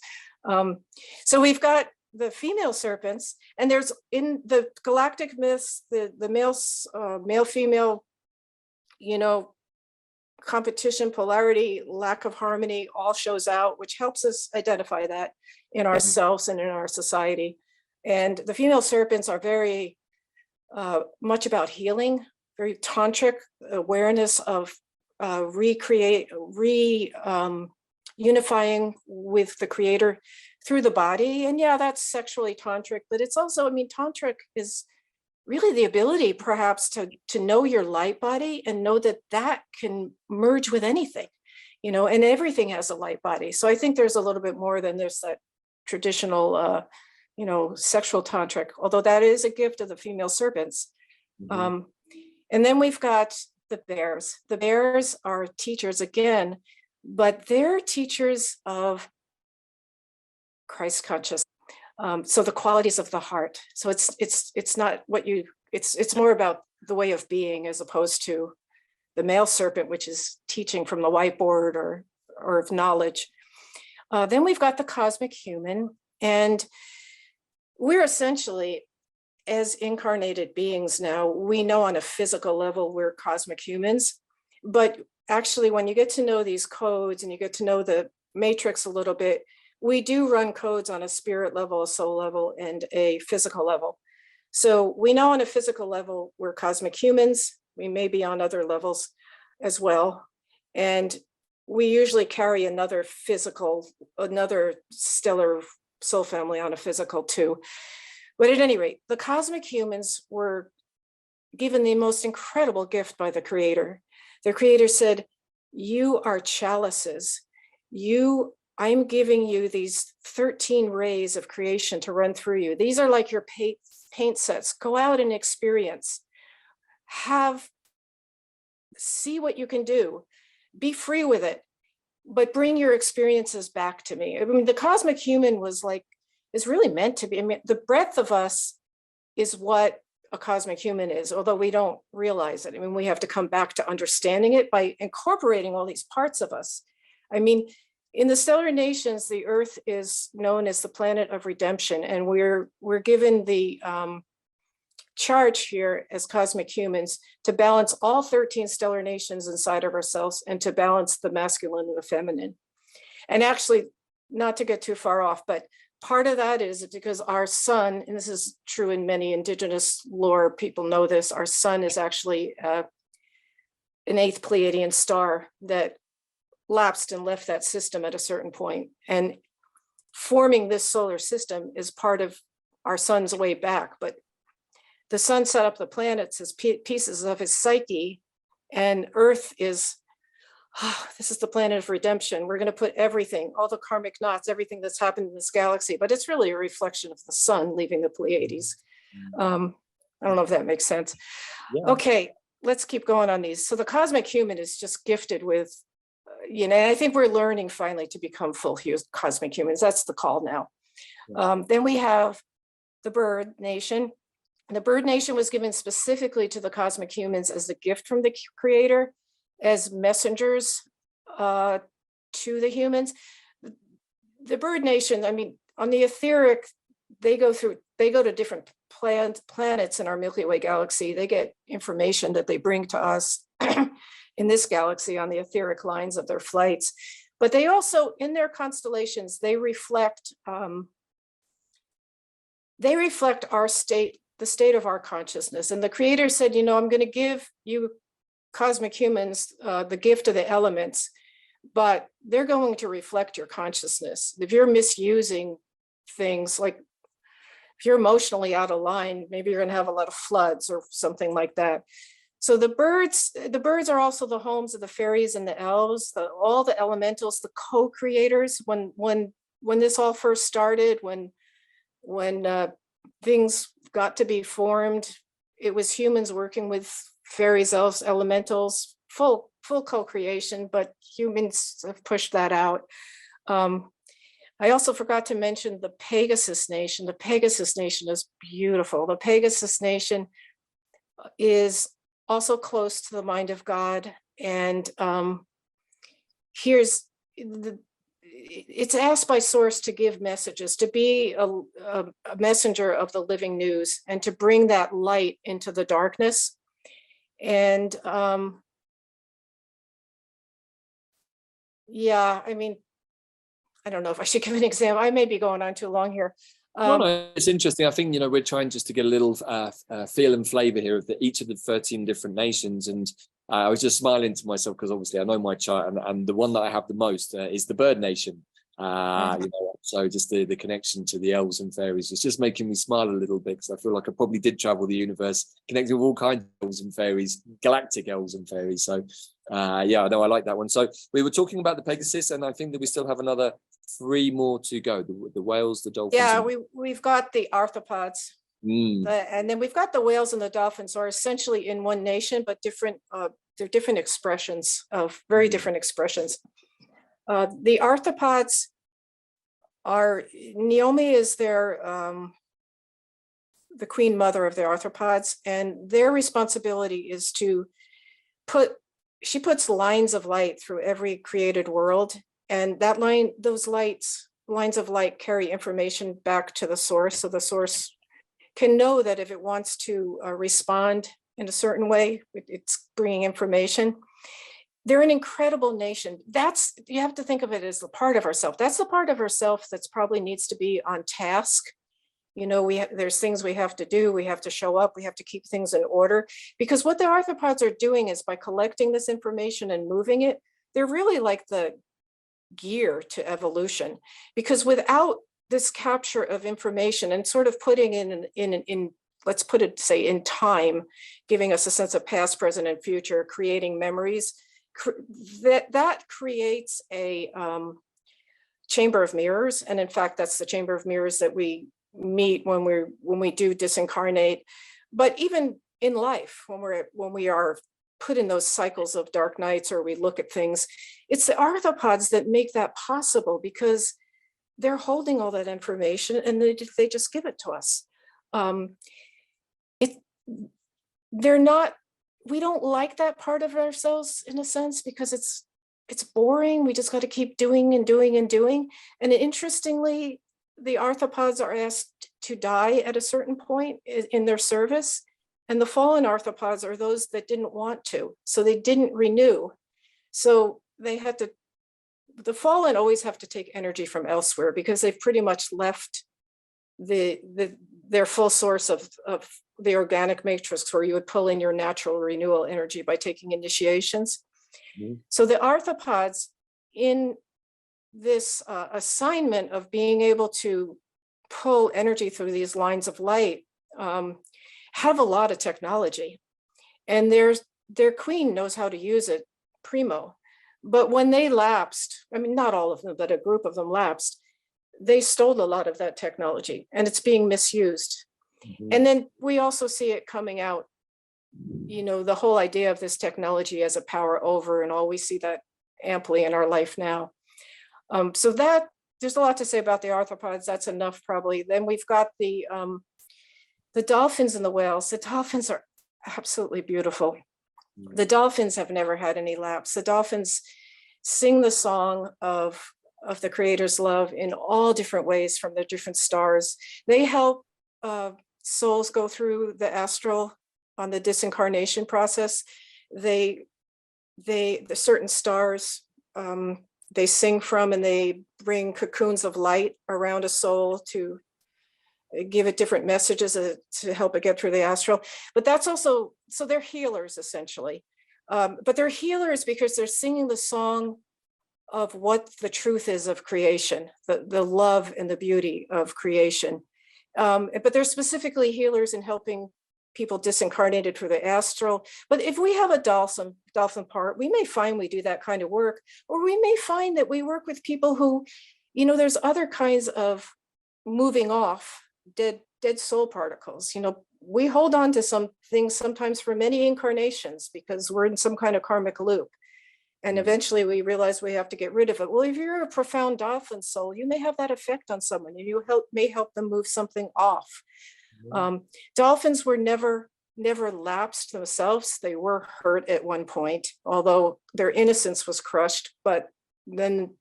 So we've got the female serpents, and there's in the galactic myths, the male female, you know, competition, polarity, lack of harmony all shows out, which helps us identify that in ourselves and in our society. And the female serpents are very much about healing, very tantric awareness of unifying with the creator through the body. And yeah, that's sexually tantric, but it's also, I mean, tantric is really the ability perhaps to know your light body and know that that can merge with anything, you know, and everything has a light body. So I think there's a little bit more than there's that traditional, you know, sexual tantric, although that is a gift of the female serpents. And then we've got the bears. The bears are teachers again, but they're teachers of Christ consciousness. So the qualities of the heart. So it's not what you, it's more about the way of being, as opposed to the male serpent, which is teaching from the whiteboard or of knowledge. Then we've got the cosmic human, and we're essentially, as incarnated beings now, we know on a physical level we're cosmic humans, but actually when you get to know these codes and you get to know the matrix a little bit, we do run codes on a spirit level, a soul level, and a physical level. So we know on a physical level, we're cosmic humans. We may be on other levels as well. And we usually carry another stellar soul family on a physical too. But at any rate, the cosmic humans were given the most incredible gift by the creator. The creator said, you are chalices. I'm giving you these 13 rays of creation to run through you. These are like your paint sets. Go out and experience. See what you can do. Be free with it, but bring your experiences back to me. I mean, the cosmic human is really meant to be. I mean, the breadth of us is what a cosmic human is, although we don't realize it. I mean, we have to come back to understanding it by incorporating all these parts of us. I mean, in the stellar nations, the Earth is known as the planet of redemption, and we're given the charge here as cosmic humans to balance all 13 stellar nations inside of ourselves and to balance the masculine and the feminine. And actually, not to get too far off, but part of that is because our sun, and this is true in many indigenous lore, people know this, our sun is actually an 8th Pleiadian star that lapsed and left that system at a certain point. And forming this solar system is part of our sun's way back. But the sun set up the planets as pieces of his psyche, and Earth is, this is the planet of redemption. We're going to put everything, all the karmic knots, everything that's happened in this galaxy, but it's really a reflection of the sun leaving the Pleiades. I don't know if that makes sense. Yeah. Okay, let's keep going on these. So the cosmic human is just gifted with you know, I think we're learning finally to become full cosmic humans. That's the call now. Then we have the bird nation. And the bird nation was given specifically to the cosmic humans as a gift from the creator, as messengers to the humans. The bird nation, I mean, on the etheric, they go to different planets in our Milky Way galaxy. They get information that they bring to us in this galaxy on the etheric lines of their flights. But they also, in their constellations, they reflect our state, the state of our consciousness. And the creator said, you know, I'm going to give you cosmic humans the gift of the elements, but they're going to reflect your consciousness. If you're misusing things, like if you're emotionally out of line, maybe you're going to have a lot of floods or something like that. So the birds are also the homes of the fairies and the elves, all the elementals, the co-creators. When this all first started, when things got to be formed, it was humans working with fairies, elves, elementals, full co-creation, but humans have pushed that out. I also forgot to mention the Pegasus Nation. The Pegasus Nation is beautiful. The Pegasus Nation is also close to the mind of God. And it's asked by Source to give messages, to be a messenger of the living news, and to bring that light into the darkness. And yeah, I mean, I don't know if I should give an example. I may be going on too long here. No, it's interesting. I think, you know, we're trying just to get a little feel and flavor here of each of the 13 different nations. And I was just smiling to myself because obviously I know my chart, and the one that I have the most is the bird nation. You know, so just the connection to the elves and fairies is just making me smile a little bit, because I feel like I probably did travel the universe, connecting with all kinds of elves and fairies, galactic elves and fairies. So yeah, no, I like that one. So we were talking about the Pegasus, and I think that we still have another 3 more to go. The whales, the dolphins. Yeah, we've got the arthropods. And then we've got the whales and the dolphins are essentially in one nation, but different. They're different expressions of very different expressions. The arthropods are, Naomi is their the queen mother of the arthropods, and their responsibility is to she puts lines of light through every created world, and those lines of light carry information back to the source, so the source can know that if it wants to respond in a certain way, it's bringing information. They're an incredible nation. You have to think of it as the part of ourself. That's the part of ourself that's probably needs to be on task. You know, there's things we have to do. We have to show up. We have to keep things in order, because what the arthropods are doing is, by collecting this information and moving it, they're really like the gear to evolution. Because without this capture of information and sort of putting in let's put it, say, in time, giving us a sense of past, present, and future, creating memories, that creates a chamber of mirrors. And in fact, that's the chamber of mirrors that we meet when we do disincarnate. But even in life, when we are put in those cycles of dark nights, or we look at things, it's the arthropods that make that possible, because they're holding all that information and they just give it to us. We don't like that part of ourselves, in a sense, because it's boring. We just got to keep doing and doing and doing. And interestingly, the arthropods are asked to die at a certain point in their service. And the fallen arthropods are those that didn't want to. So they didn't renew. So the fallen always have to take energy from elsewhere, because they've pretty much left their full source of the organic matrix, where you would pull in your natural renewal energy by taking initiations. So the arthropods, in this assignment of being able to pull energy through these lines of light, have a lot of technology, and their queen knows how to use it primo. But when they lapsed, I mean, not all of them, but a group of them lapsed, they stole a lot of that technology, and it's being misused. And then we also see it coming out, you know, the whole idea of this technology as a power over, and all we see that amply in our life now. So that there's a lot to say about the arthropods. That's enough probably. Then we've got the dolphins and the whales. The dolphins are absolutely beautiful. The dolphins have never had any lapse. The dolphins sing the song of the Creator's love in all different ways from the different stars. They help souls go through the astral on the disincarnation process. The certain stars they sing from, and they bring cocoons of light around a soul to give it different messages to help it get through the astral. But that's also, so they're healers essentially. But they're healers because they're singing the song of what the truth is of creation, the love and the beauty of creation. But they're specifically healers in helping people disincarnated through the astral. But if we have a dolphin part, we may find we do that kind of work, or we may find that we work with people who, you know, there's other kinds of moving off dead soul particles. You know, we hold on to some things sometimes for many incarnations because we're in some kind of karmic loop. And eventually we realize we have to get rid of it. Well, if you're a profound dolphin soul, you may have that effect on someone, and you may help them move something off. Dolphins were never lapsed themselves. They were hurt at one point, although their innocence was crushed, but then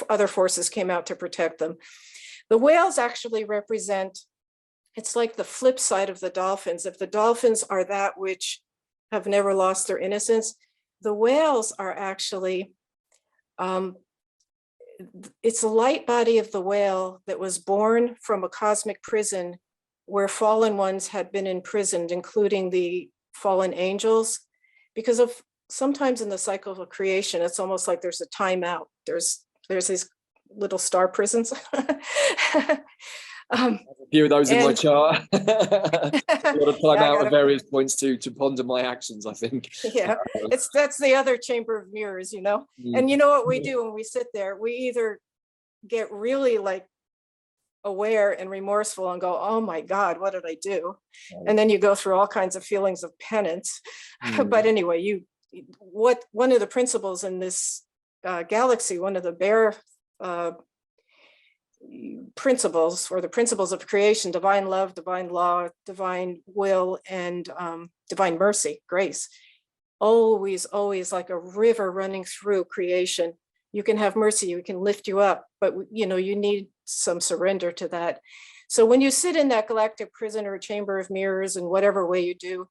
other forces came out to protect them. The whales actually represent, it's like the flip side of the dolphins. If the dolphins are that which have never lost their innocence, the whales are actually, it's the light body of the whale that was born from a cosmic prison where fallen ones had been imprisoned, including the fallen angels, because of sometimes in the cycle of creation, it's almost like there's a timeout. There's these little star prisons. A few of those in my chart. A lot of time out at various points to ponder my actions, I think. Yeah, that's the other chamber of mirrors, you know. And you know what we do when we sit there? We either get really like aware and remorseful and go, oh my God, what did I do? And then you go through all kinds of feelings of penance. But anyway, one of the principles in this galaxy, one of the bare principles, or the principles of creation, divine love, divine law, divine will, and divine mercy, grace, always like a river running through creation. You can have mercy, you can lift you up, but you know, you need some surrender to that. So when you sit in that galactic prison or chamber of mirrors, in whatever way you do,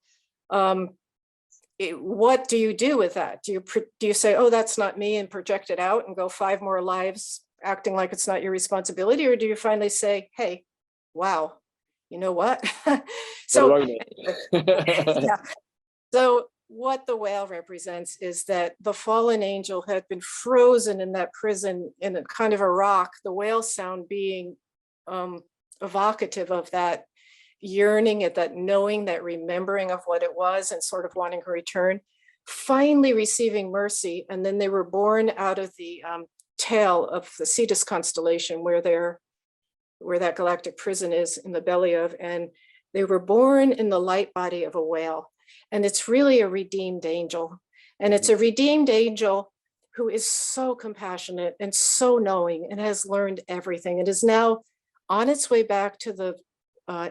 what do you do with that? Do you say, oh, that's not me, and project it out and go 5 more lives acting like it's not your responsibility? Or do you finally say, hey, wow, you know what? So yeah. So what the whale represents is that the fallen angel had been frozen in that prison in a kind of a rock, the whale sound being evocative of that yearning, at that knowing, that remembering of what it was, and sort of wanting to return, finally receiving mercy. And then they were born out of the tail of the Cetus constellation, where that galactic prison is in the belly of, and they were born in the light body of a whale. And it's really a redeemed angel. And it's a redeemed angel who is so compassionate and so knowing and has learned everything. It is now on its way back to the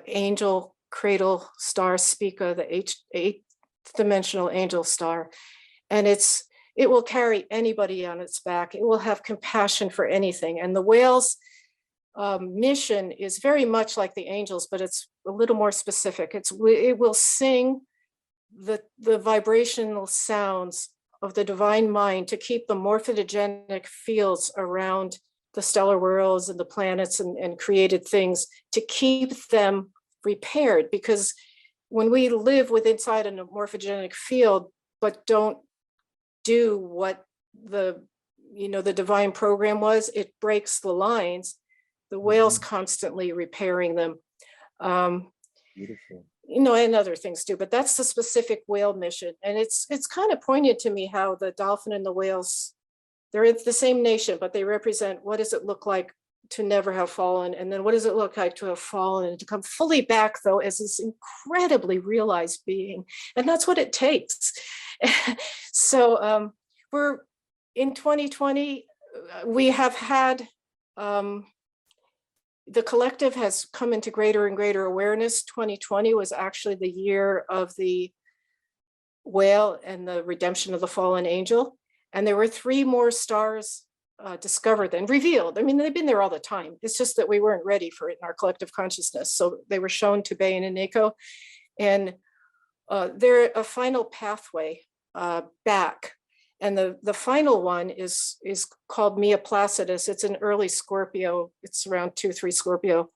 angel cradle star Spica, the eighth dimensional angel star. And it will carry anybody on its back. It will have compassion for anything. And the whale's mission is very much like the angels, but it's a little more specific. It will sing the vibrational sounds of the divine mind to keep the morphogenic fields around the stellar worlds and the planets and created things, to keep them repaired. Because when we live inside a morphogenic field, but don't do what the divine program was, it breaks the lines. The whale's constantly repairing them. Beautiful. You know, and other things too, but that's the specific whale mission. And it's kind of poignant to me how the dolphin and the whales, they're the same nation, but they represent, what does it look like to never have fallen? And then what does it look like to have fallen and to come fully back, though, as this incredibly realized being? And that's what it takes. So in 2020, we have had, the collective has come into greater and greater awareness. 2020 was actually the year of the whale and the redemption of the fallen angel. And there were 3 more stars discovered and revealed. I mean, they've been there all the time. It's just that we weren't ready for it in our collective consciousness. So they were shown to Bay and Ineko. And they're a final pathway back. And the final one is called Mia Placidus. It's an early Scorpio. It's around 2-3 Scorpio.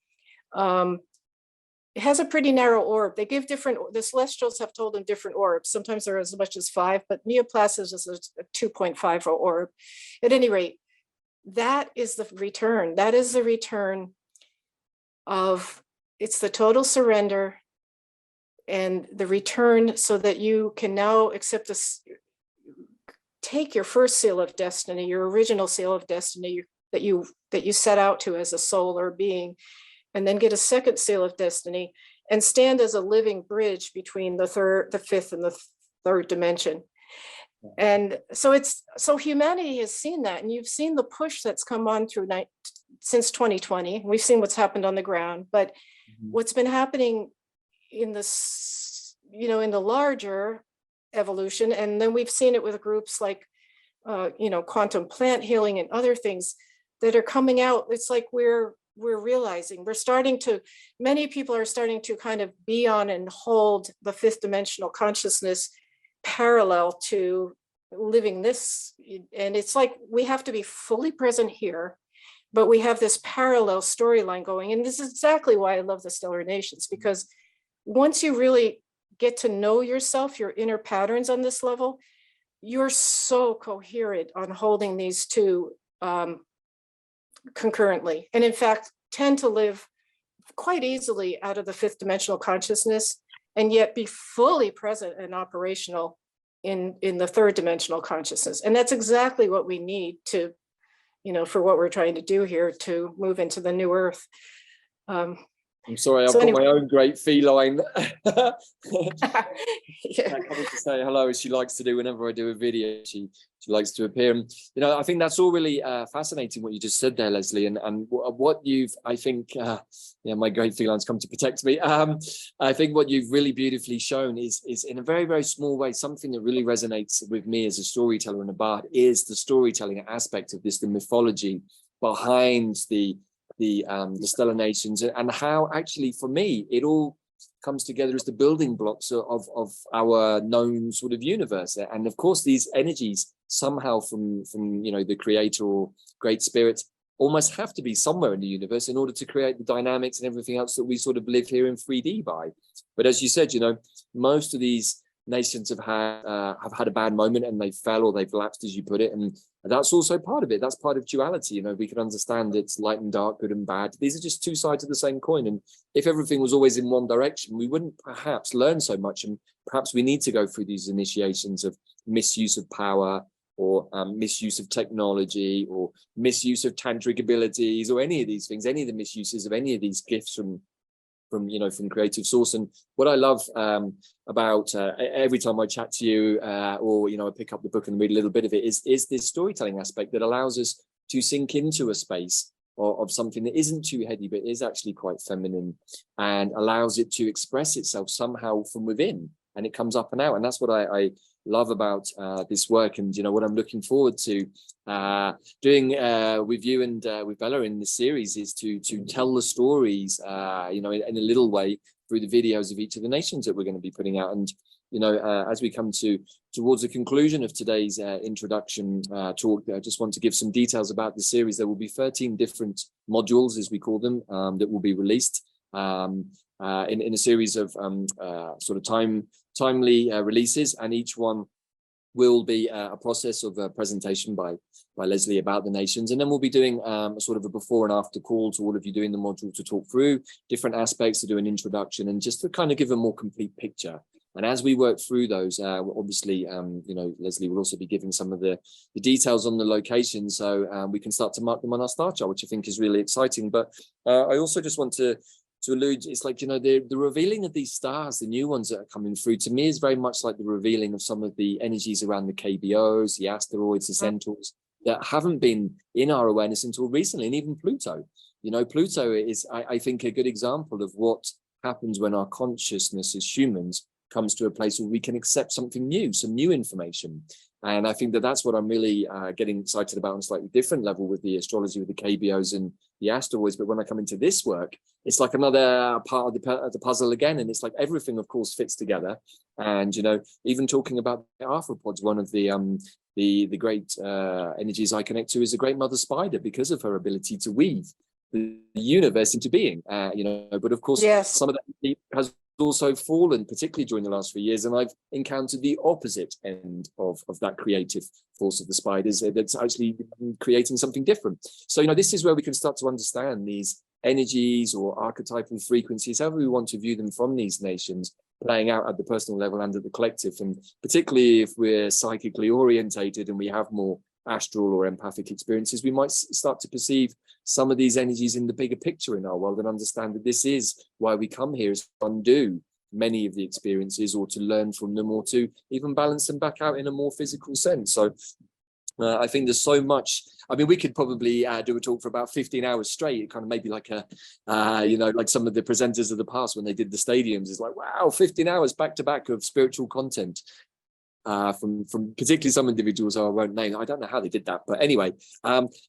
It has a pretty narrow orb. They give different, the celestials have told them different orbs. Sometimes they're as much as 5, but Mia Placidus is a 2.5 orb. At any rate, that is the return. That is the return of, it's the total surrender and the return so that you can now accept this, take your first seal of destiny, your original seal of destiny that you set out to as a soul or being, and then get a second seal of destiny and stand as a living bridge between the 5th and the 3rd dimension. And so humanity has seen that, and you've seen the push that's come on through since 2020. We've seen what's happened on the ground, but what's been happening in this, in the larger evolution, and then we've seen it with groups like, quantum plant healing and other things that are coming out. It's like we're realizing, many people are starting to kind of be on and hold the 5th dimensional consciousness parallel to living this. And it's like we have to be fully present here, but we have this parallel storyline going. And this is exactly why I love the Stellar Nations, because once you really get to know yourself, your inner patterns on this level, you're so coherent on holding these 2 concurrently. And in fact, tend to live quite easily out of the 5th dimensional consciousness and yet be fully present and operational in the 3rd dimensional consciousness. And that's exactly what we need to, for what we're trying to do here to move into the new Earth. I'm sorry, I've got my own great feline. Yeah. Coming to say hello, as she likes to do whenever I do a video. She likes to appear. And, I think that's all really fascinating what you just said there, Leslie, and what you've, I think, my great felines come to protect me. I think what you've really beautifully shown is in a very, very small way, something that really resonates with me as a storyteller and a bard is the storytelling aspect of this, the mythology behind the Stellar Nations, and how actually for me it all comes together as the building blocks of our known sort of universe. And of course these energies somehow from the creator or great spirit almost have to be somewhere in the universe in order to create the dynamics and everything else that we sort of live here in 3D by. But as you said, most of these nations have had a bad moment and they fell or they've lapsed, as you put it, and that's also part of it. That's part of duality. We can understand it's light and dark, good and bad. These are just 2 sides of the same coin, and if everything was always in one direction, we wouldn't perhaps learn so much. And perhaps we need to go through these initiations of misuse of power, or misuse of technology, or misuse of tantric abilities, or any of these things, any of the misuses of any of these gifts from creative source. And what I love about every time I chat to you, or I pick up the book and read a little bit of it, is this storytelling aspect that allows us to sink into a space of something that isn't too heady but is actually quite feminine, and allows it to express itself somehow from within, and it comes up and out. And that's what I love about this work, and what I'm looking forward to doing with you and with Bella in this series is to tell the stories in a little way through the videos of each of the nations that we're going to be putting out. And as we come towards the conclusion of today's introduction talk, I just want to give some details about the series. There will be 13 different modules, as we call them, that will be released in a series of sort of timely releases, and each one will be a process of a presentation by Leslie about the nations. And then we'll be doing sort of a before and after call to all of you doing the module to talk through different aspects, to do an introduction and just to kind of give a more complete picture. And as we work through those, obviously, Leslie will also be giving some of the details on the location, so we can start to mark them on our star chart, which I think is really exciting. But I also just want to to allude, it's like, the revealing of these stars, the new ones that are coming through, to me is very much like the revealing of some of the energies around the KBOs, the asteroids, the centaurs, that haven't been in our awareness until recently, and even Pluto. Pluto is, I think, a good example of what happens when our consciousness as humans comes to a place where we can accept something new, some new information. And I think that that's what I'm really getting excited about on a slightly different level with the astrology, with the KBOs and the asteroids. But when I come into this work, it's like another part of the puzzle again. And it's like everything, of course, fits together. And, even talking about the arthropods, one of the great energies I connect to is the great mother spider, because of her ability to weave the universe into being, but of course, Yes. some of that has also fallen, particularly during the last few years, and I've encountered the opposite end of that creative force of the spiders that's actually creating something different. So this is where we can start to understand these energies or archetypal frequencies, however we want to view them, from these nations playing out at the personal level and at the collective. And particularly if we're psychically orientated and we have more astral or empathic experiences, we might start to perceive some of these energies in the bigger picture in our world, and understand that this is why we come here, is to undo many of the experiences, or to learn from them, or to even balance them back out in a more physical sense. So I think there's so much. I mean, we could probably do a talk for about 15 hours straight. It kind of maybe like like some of the presenters of the past when they did the stadiums. It's like, wow, 15 hours back to back of spiritual content. From particularly some individuals I won't name. I don't know how they did that, but anyway.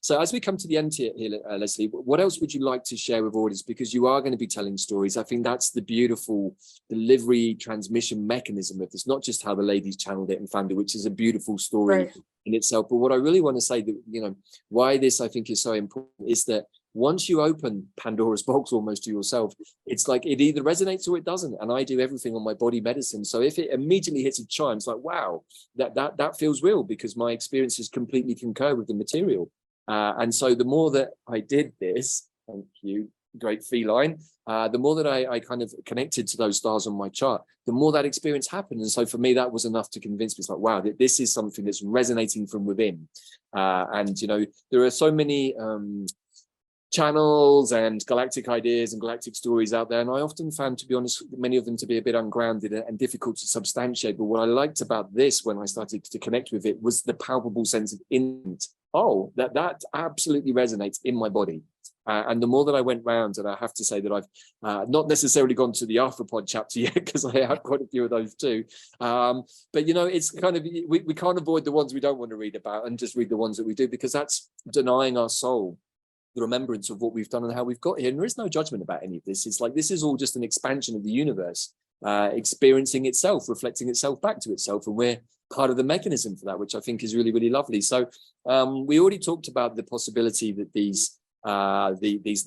So as we come to the end here, Leslie, what else would you like to share with audience? Because you are going to be telling stories. I think that's the beautiful delivery transmission mechanism of this, not just how the ladies channeled it and found it, which is a beautiful story in itself. But what I really want to say, that why this I think is so important, is that once you open Pandora's box almost to yourself, it's like it either resonates or it doesn't. And I do everything on my body medicine. So if it immediately hits a chime, it's like, wow, that feels real, because my experiences completely concur with the material. And so the more that I did this, thank you, great feline, the more that I kind of connected to those stars on my chart, the more that experience happened. And so for me, that was enough to convince me. It's like, wow, this is something that's resonating from within. And there are so many channels and galactic ideas and galactic stories out there, and I often found, to be honest, many of them to be a bit ungrounded and difficult to substantiate. But what I liked about this, when I started to connect with it, was the palpable sense of instinct. Oh, that absolutely resonates in my body. And the more that I went round, and I have to say that I've not necessarily gone to the arthropod chapter yet, because I have quite a few of those too. But it's kind of, we can't avoid the ones we don't want to read about, and just read the ones that we do, because that's denying our soul the remembrance of what we've done and how we've got here. And there is no judgment about any of this. It's like, this is all just an expansion of the universe, experiencing itself, reflecting itself back to itself. And we're part of the mechanism for that, which I think is really, really lovely. So we already talked about the possibility that these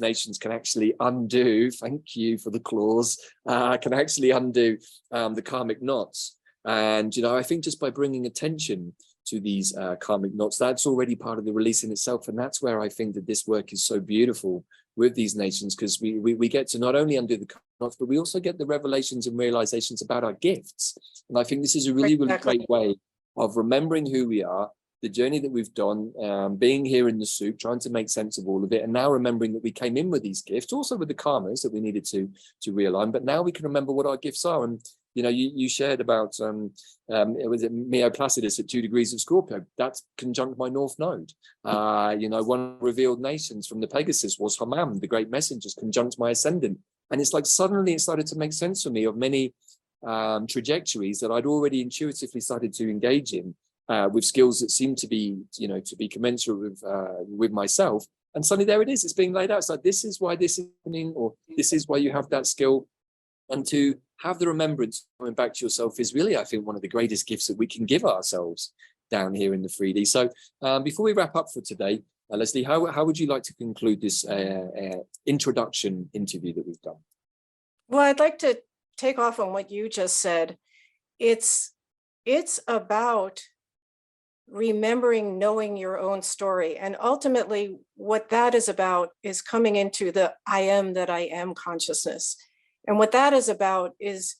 nations can actually undo, thank you for the clause, can actually undo the karmic knots. And, I think just by bringing attention to these karmic knots, that's already part of the release in itself. And that's where I think that this work is so beautiful with these nations, because we get to not only undo the karmic knots, but we also get the revelations and realizations about our gifts. And I think this is a really, really great way of remembering who we are, the journey that we've done, being here in the soup, trying to make sense of all of it, and now remembering that we came in with these gifts, also with the karmas that we needed to realign, but now we can remember what our gifts are. And you shared about it was Mio Placidus at 2 degrees of Scorpio. That's conjunct my North Node. One of the revealed nations from the Pegasus was Hammam, the great messengers, conjunct my ascendant. And it's like suddenly it started to make sense for me of many trajectories that I'd already intuitively started to engage in, with skills that seem to be, to be commensurate with myself. And suddenly there it is. It's being laid out. It's like, this is why this is happening, or this is why you have that skill. And to have the remembrance coming back to yourself is really, I think, one of the greatest gifts that we can give ourselves down here in the 3D. So before we wrap up for today, Leslie, how would you like to conclude this introduction interview that we've done? Well, I'd like to take off on what you just said. It's about remembering, knowing your own story. And ultimately, what that is about is coming into the I am that I am consciousness. And what that is about is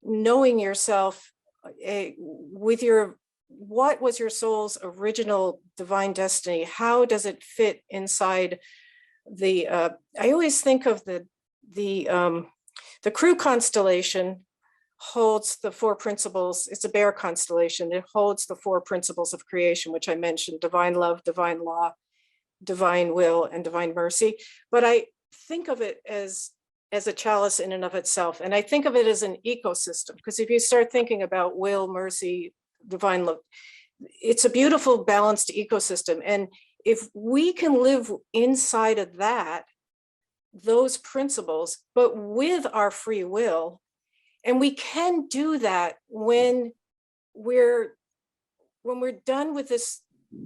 knowing yourself with what was your soul's original divine destiny? How does it fit inside I always think of the the crew constellation holds the four principles. It's a bear constellation. It holds the four principles of creation, which I mentioned: divine love, divine law, divine will, and divine mercy. But I think of it as a chalice in and of itself. And I think of it as an ecosystem, because if you start thinking about will, mercy, divine love, it's a beautiful, balanced ecosystem. And if we can live inside of that, those principles, but with our free will, and we can do that when we're done with this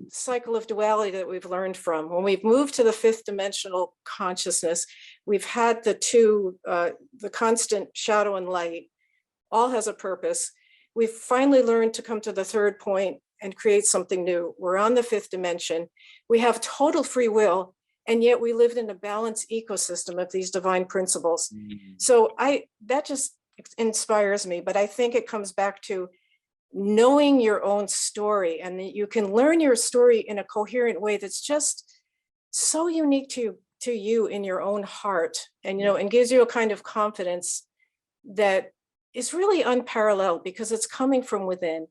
cycle of duality that we've learned from. When we've moved to the fifth dimensional consciousness, we've had the two, the constant shadow and light, all has a purpose. We've finally learned to come to the third point and create something new. We're on the fifth dimension. We have total free will, and yet we live in a balanced ecosystem of these divine principles. So that just inspires me, but I think it comes back to knowing your own story, and that you can learn your story in a coherent way that's just so unique to you in your own heart, and and gives you a kind of confidence that is really unparalleled because it's coming from within.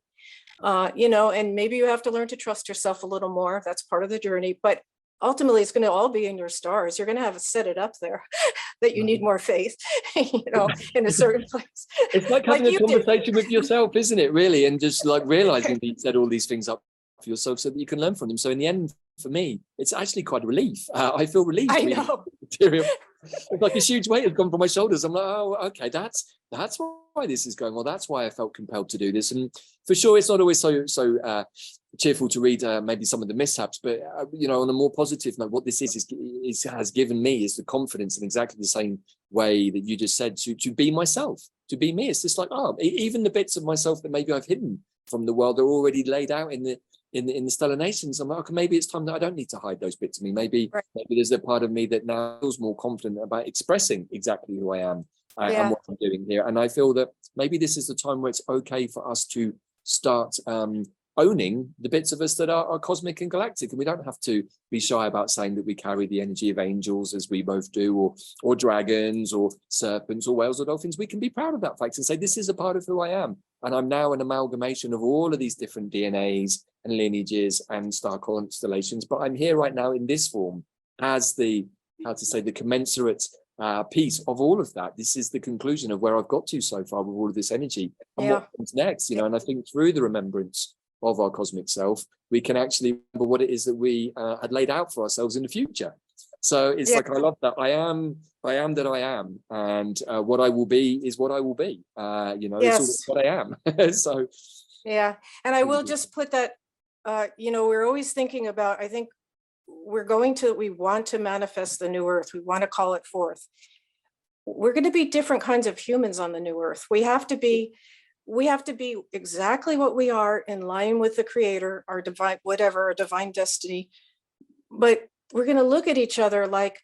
And maybe you have to learn to trust yourself a little more. That's part of the journey, but ultimately it's going to all be in your stars. You're going to have to set it up there that you need more faith, in a certain place. It's like having a conversation with yourself, isn't it, really? And just like realizing that you set all these things up for yourself so that you can learn from them. So in the end, for me, it's actually quite a relief. I feel relieved. I know. Material. It's like a huge weight has gone from my shoulders. I'm like, oh, okay, that's why this is going on. That's why I felt compelled to do this. And for sure, it's not always so cheerful to read maybe some of the mishaps, but on a more positive note, what this has given me is the confidence in exactly the same way that you just said, to be myself, to be me. It's just like, even the bits of myself that maybe I've hidden from the world are already laid out in the stellar nations. I'm like, okay, maybe it's time that I don't need to hide those bits of me. Maybe there's a part of me that now feels more confident about expressing exactly who I am and what I'm doing here. And I feel that maybe this is the time where it's okay for us to start owning the bits of us that are cosmic and galactic. And we don't have to be shy about saying that we carry the energy of angels, as we both do, or dragons or serpents or whales or dolphins. We can be proud of that fact and say, this is a part of who I am. And I'm now an amalgamation of all of these different DNAs and lineages and star constellations. But I'm here right now in this form as the commensurate piece of all of that. This is the conclusion of where I've got to so far with all of this energy. And what comes next, and I think through the remembrance of our cosmic self, we can actually remember what it is that we had laid out for ourselves in the future. So it's like, I love that. I am that I am, and what I will be is what I will be. It's all what I am. So and I will just put that. We're always thinking about. I think we want to manifest the new earth. We want to call it forth. We're going to be different kinds of humans on the new earth. We have to be exactly what we are, in line with the creator, our divine, our divine destiny. But we're going to look at each other like,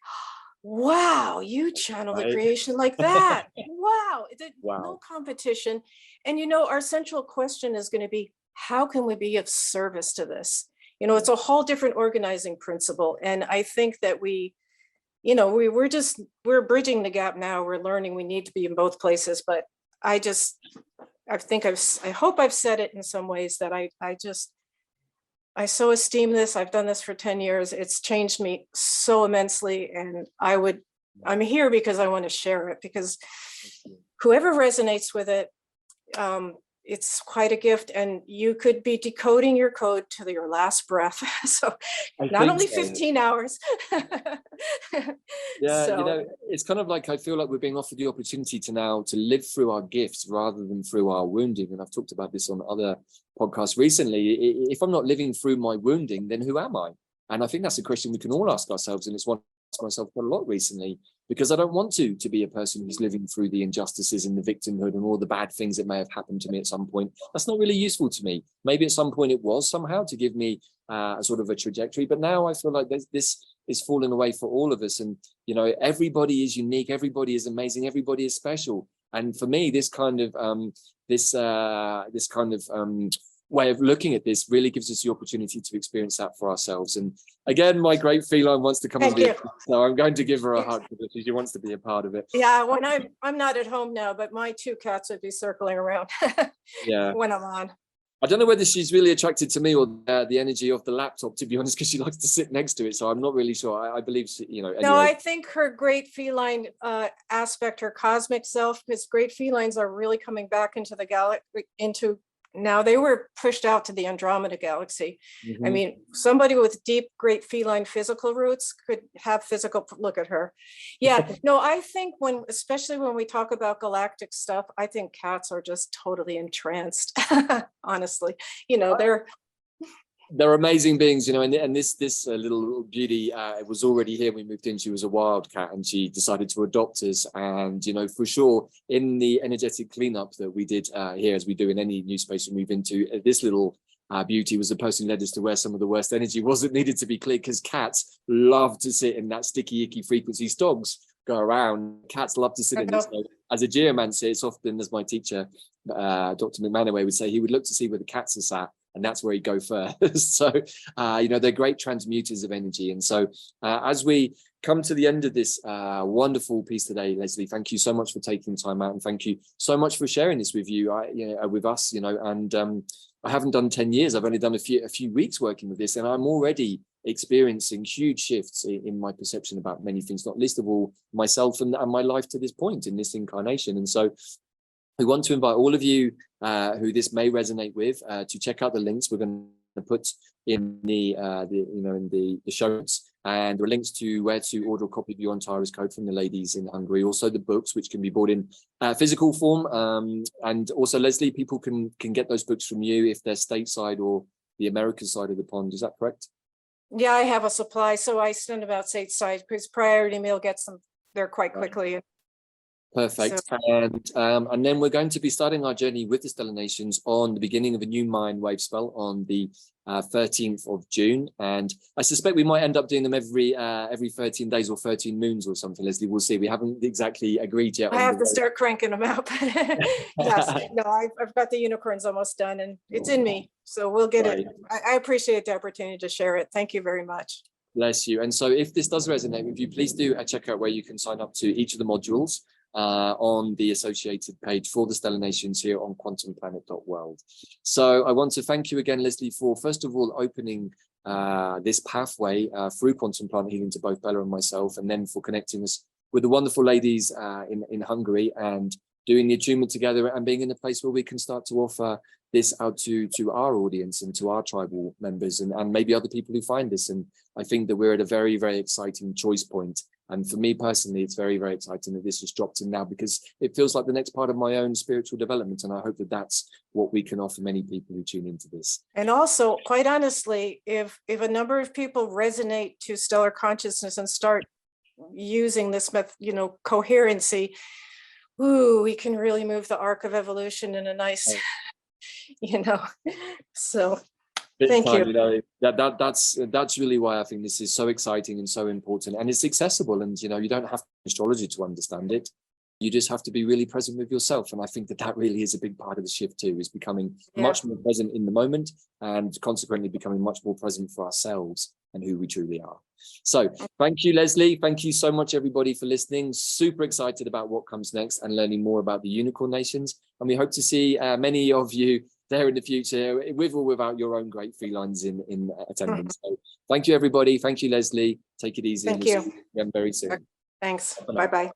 wow, you channel the creation like that. Wow. No competition. And, our central question is going to be, how can we be of service to this? It's a whole different organizing principle. And I think that we're bridging the gap now. We're learning we need to be in both places. But I hope I've said it in some ways that I so esteem this. I've done this for 10 years. It's changed me so immensely. And I'm here because I want to share it, because whoever resonates with it, it's quite a gift, and you could be decoding your code to your last breath. So not only 15 hours. It's kind of like, I feel like we're being offered the opportunity to live through our gifts rather than through our wounding. And I've talked about this on other podcasts recently. If I'm not living through my wounding, then who am I? And I think that's a question we can all ask ourselves. And it's one I asked myself quite a lot recently, because I don't want to be a person who's living through the injustices and the victimhood and all the bad things that may have happened to me at some point. That's not really useful to me. Maybe at some point it was somehow to give me a sort of a trajectory, but now I feel like this is falling away for all of us. And, everybody is unique. Everybody is amazing. Everybody is special. And for me, this kind of way of looking at this really gives us the opportunity to experience that for ourselves. And again, my great feline wants to come and be, so I'm going to give her a hug because she wants to be a part of it. Yeah, when I'm not at home now, but my 2 cats would be circling around when I'm on. I don't know whether she's really attracted to me or the energy of the laptop, to be honest, because she likes to sit next to it. So I'm not really sure. I believe, anyway. No, I think her great feline aspect, her cosmic self, because great felines are really coming back into the now they were pushed out to the Andromeda galaxy. I mean, somebody with deep, great feline physical roots could have physical, look at her. Yeah, no, I think especially when we talk about galactic stuff, I think cats are just totally entranced, honestly. They're amazing beings, and this little beauty, it was already here when we moved in. She was a wild cat and she decided to adopt us. And, for sure, in the energetic cleanup that we did here, as we do in any new space we move into, this little beauty was the person who led us to where some of the worst energy wasn't needed to be cleared, because cats love to sit in that sticky, icky frequencies. Dogs go around, cats love to sit in this. So, as a geomancer, it's often, as my teacher, Dr. McManaway, would say, he would look to see where the cats are sat, and that's where he'd go first. So, they're great transmuters of energy. And so as we come to the end of this wonderful piece today, Leslie, thank you so much for taking time out, and thank you so much for sharing this with with us, and I haven't done 10 years. I've only done a few weeks working with this, and I'm already experiencing huge shifts in my perception about many things, not least of all myself and my life to this point in this incarnation. And so we want to invite all of you who this may resonate with to check out the links we're going to put in the show notes, and there are links to where to order a copy of your Antares code from the ladies in Hungary. Also the books, which can be bought in physical form, and also, Leslie, people can get those books from you if they're stateside or the American side of the pond. Is that correct? Yeah, I have a supply, so I send them out stateside because Priority Mail gets them there quite quickly. Perfect. So, and then we're going to be starting our journey with the Stellar Nations on the beginning of a new mind wave spell on the 13th of June. And I suspect we might end up doing them every 13 days or 13 moons or something, Leslie. We'll see. We haven't exactly agreed yet. I have to start cranking them out. Yes, no, I've got the unicorns almost done, and it's in me. So we'll get it. I appreciate the opportunity to share it. Thank you very much. Bless you. And so if this does resonate with you, please do check out where you can sign up to each of the modules on the associated page for the Stellar Nations here on quantumplanet.world. So I want to thank you again, Leslie, for first of all opening this pathway through quantum planet healing to both Bella and myself, and then for connecting us with the wonderful ladies in Hungary and doing the attunement together and being in a place where we can start to offer this out to our audience and to our tribal members and maybe other people who find this. And I think that we're at a very, very exciting choice point. And for me personally, it's very, very exciting that this has dropped in now, because it feels like the next part of my own spiritual development. And I hope that that's what we can offer many people who tune into this. And also, quite honestly, if a number of people resonate to stellar consciousness and start using this coherency, we can really move the arc of evolution in a nice, so thank you. That's really why I think this is so exciting and so important, and it's accessible, and you don't have astrology to understand it. You just have to be really present with yourself. And I think that really is a big part of the shift too, is becoming much more present in the moment, and consequently becoming much more present for ourselves and who we truly are. So thank you, Leslie. Thank you so much, everybody, for listening. Super excited about what comes next and learning more about the Unicorn Nations. And we hope to see many of you there in the future, with or without your own great felines in attendance. So thank you, everybody. Thank you, Leslie. Take it easy. Thank you. Again very soon. Thanks. Bye-bye.